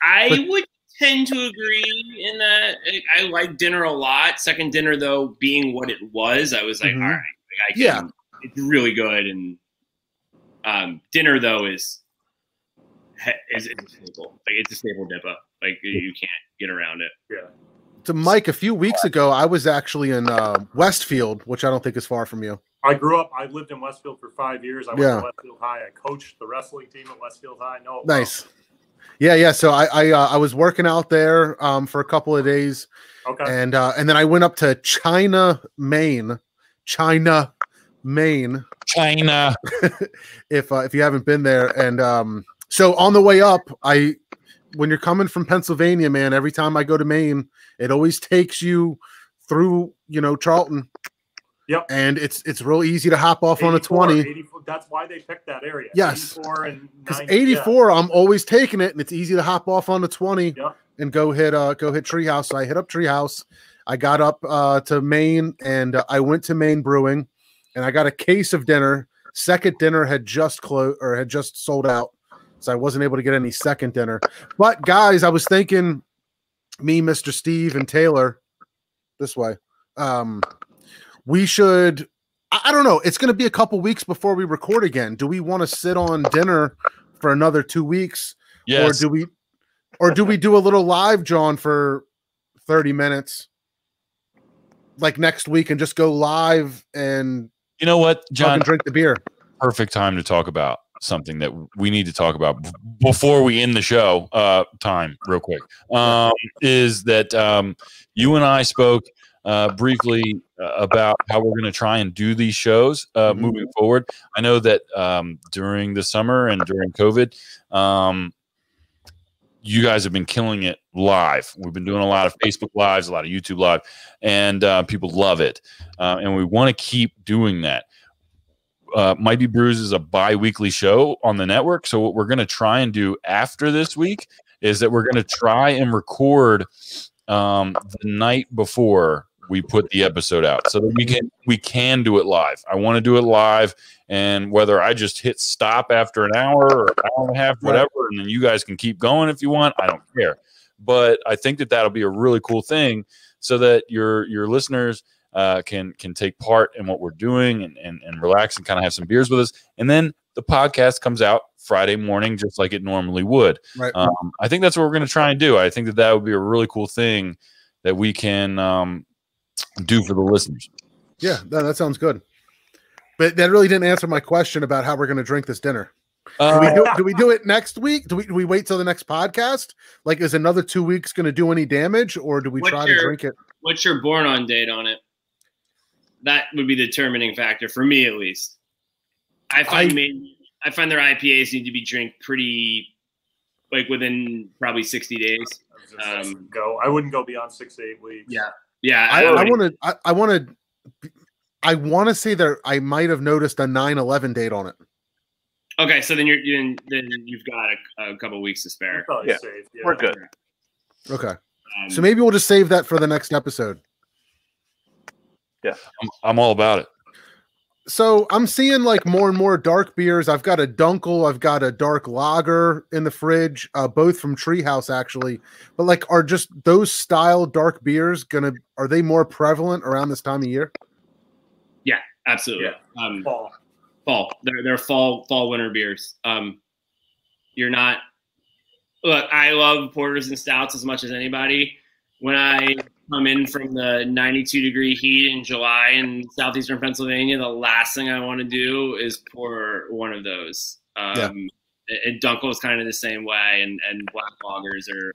I would tend to agree in that. I like dinner a lot. Second dinner, though, being what it was, I was like, all right, like, it's really good. And dinner, though, is a staple. Like, it's a staple dippa. Like, you can't get around it. Yeah. To Mike, a few weeks ago, I was actually in Westfield, which I don't think is far from you. I lived in Westfield for 5 years. I went to Westfield High. I coached the wrestling team at Westfield High. Nice. Yeah. So I was working out there for a couple of days. Okay. And then I went up to China, Maine. If you haven't been there. And so on the way up, when you're coming from Pennsylvania, man, every time I go to Maine, it always takes you through, Charlton. Yep. And it's real easy to hop off on a 20. 84, that's why they picked that area. Yes. 84 and 84, I'm always taking it, and it's easy to hop off on the 20 and go hit Treehouse. So I hit up Treehouse. I got up to Maine, and I went to Maine Brewing, and I got a case of dinner. Second dinner had just closed or had just sold out, so I wasn't able to get any second dinner. But guys, I was thinking, me, Mr. Steve, and Taylor, this way. We should, I don't know. It's going to be a couple weeks before we record again. Do we want to sit on dinner for another 2 weeks? Yes. Or do we do a little live, John, for 30 minutes like next week and just go live and You know what, John? Drink the beer. Perfect time to talk about something that we need to talk about before we end the show. Time, real quick, is that you and I spoke briefly about how we're going to try and do these shows moving forward. I know that during the summer and during COVID, you guys have been killing it live. We've been doing a lot of Facebook Lives, a lot of YouTube Live, and people love it. And we want to keep doing that. Might Be Brews is a bi-weekly show on the network. So what we're going to try and do after this week is that we're going to try and record the night before we put the episode out so that we can do it live. I want to do it live, and whether I just hit stop after an hour or an hour and a half, whatever, and then you guys can keep going if you want, I don't care. But I think that that'll be a really cool thing so that your listeners can take part in what we're doing and relax and kind of have some beers with us. And then the podcast comes out Friday morning, just like it normally would. Right. I think that's what we're going to try and do. I think that would be a really cool thing that we can do for the listeners. Yeah, that sounds good. But that really didn't answer my question about how we're going to drink this dinner. Do we do it next week? Do we wait till the next podcast? Like, is another 2 weeks going to do any damage, or do we try to drink it? What's your born on date on it? That would be the determining factor for me, at least. I find their IPAs need to be drank pretty, like, within probably 60 days. I wouldn't go beyond 6 to 8 weeks. Yeah. I want to say there. I might have noticed a 9/11 date on it. Okay, so then you've got a couple weeks to spare. Yeah, we're good. Okay, so maybe we'll just save that for the next episode. Yeah, I'm all about it. So I'm seeing like more and more dark beers. I've got a Dunkel, I've got a dark lager in the fridge, both from Treehouse actually. But like, are just those style dark beers are they more prevalent around this time of year? Yeah, absolutely. Yeah. Fall. They're fall winter beers. You're not. Look, I love porters and stouts as much as anybody. When I come in from the 92-degree heat in July in southeastern Pennsylvania, the last thing I want to do is pour one of those. And Dunkel is kind of the same way, and black lagers or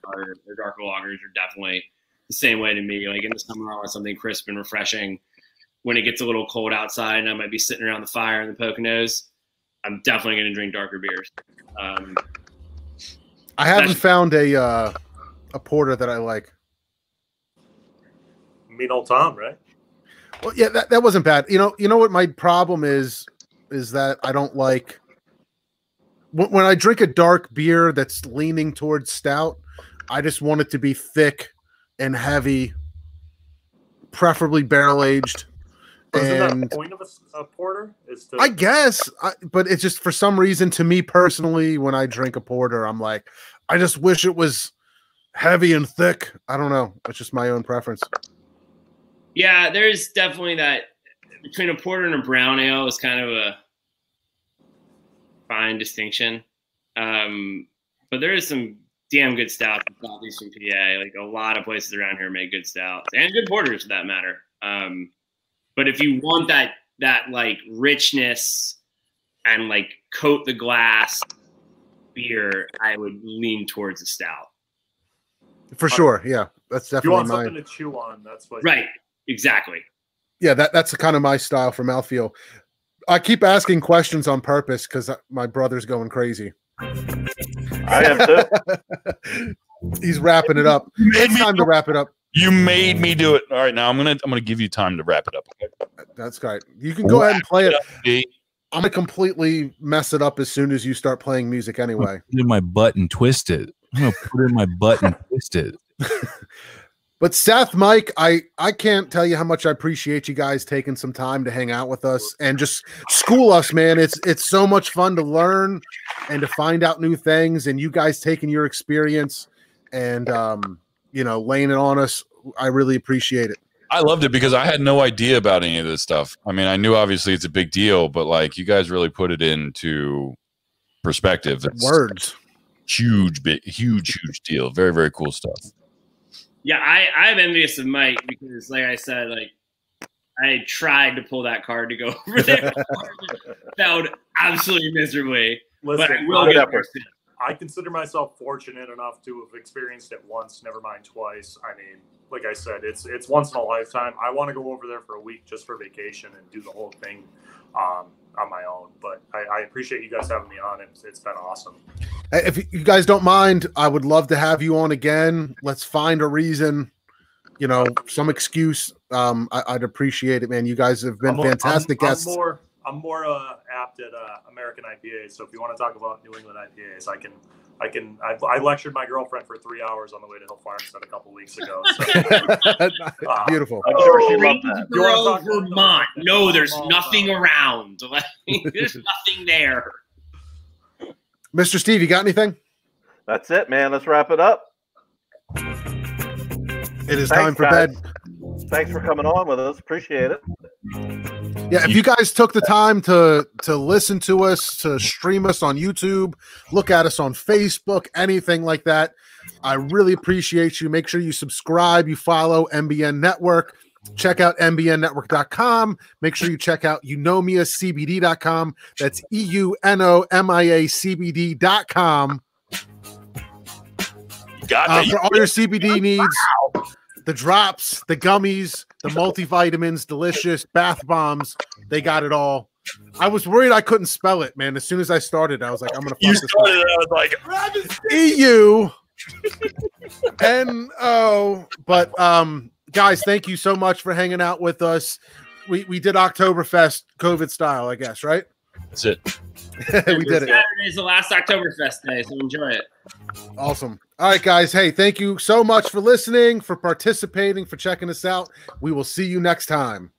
darker lagers are definitely the same way to me. Like in the summer, I want something crisp and refreshing. When it gets a little cold outside and I might be sitting around the fire in the Poconos, I'm definitely going to drink darker beers. I haven't found a porter that I like. Mean old Tom, right? Well, yeah, that wasn't bad. You know what my problem is that I don't like when I drink a dark beer that's leaning towards stout. I just want it to be thick and heavy, preferably barrel aged. Isn't that the point of a porter? I guess, but it's just for some reason to me personally, when I drink a porter, I'm like, I just wish it was heavy and thick. I don't know. It's just my own preference. Yeah, there's definitely that between a porter and a brown ale is kind of a fine distinction. But there is some damn good stouts in southeastern PA. Like a lot of places around here make good stouts and good porters for that matter. But if you want that like richness and like coat the glass beer, I would lean towards a stout. For sure, yeah, that's definitely you want mine. something to chew on. That's what. Right, exactly. Yeah, that's kind of my style for mouthfeel. I keep asking questions on purpose because my brother's going crazy. I am too. He's wrapping it up. It's time to wrap it up. You made me do it. All right, now I'm gonna give you time to wrap it up. Okay? That's great. You can go ahead and play it. I'm gonna completely mess it up as soon as you start playing music. Anyway, put in my butt and twist it. I'm gonna put it in my butt and twist it. But Seth, Mike, I can't tell you how much I appreciate you guys taking some time to hang out with us and just school us, man. It's so much fun to learn and to find out new things, and you guys taking your experience and laying it on us. I really appreciate it. I loved it because I had no idea about any of this stuff. I mean, I knew obviously it's a big deal, but like you guys really put it into perspective. It's words. Huge deal. Very, very cool stuff. Yeah, I'm envious of Mike because, like I said, like I tried to pull that card to go over there. Failed absolutely miserably. Listen, but I will get there soon. I consider myself fortunate enough to have experienced it once, never mind twice. I mean, like I said, it's once in a lifetime. I want to go over there for a week just for vacation and do the whole thing on my own. But I appreciate you guys having me on. It's been awesome. If you guys don't mind, I would love to have you on again. Let's find a reason, some excuse. I'd appreciate it, man. You guys have been fantastic guests. I'm more apt at American IPAs. So if you want to talk about New England IPAs, I lectured my girlfriend for 3 hours on the way to Hill Farmstead a couple weeks ago. So. Beautiful. I'm sure she loved that. Vermont. No, there's nothing around. There's nothing there. Mr. Steve, you got anything? That's it, man. Let's wrap it up. It is time for bed. Thanks for coming on with us. Appreciate it. Yeah, if you guys took the time to listen to us, to stream us on YouTube, look at us on Facebook, anything like that, I really appreciate you. Make sure you subscribe, you follow MBN Network. Check out mbnnetwork.com. Make sure you check out eunomiacbd.com. That's eunomiacbd.com. For all your CBD needs, the drops, the gummies, the multivitamins, delicious bath bombs, they got it all. I was worried I couldn't spell it, man. As soon as I started, I was like, I'm gonna. You started it, I was like EUNO. But guys, thank you so much for hanging out with us. We did Oktoberfest COVID style, I guess, right? That's it. We did it. Saturday's the last Oktoberfest day, so enjoy it. Awesome. All right, guys. Hey, thank you so much for listening, for participating, for checking us out. We will see you next time.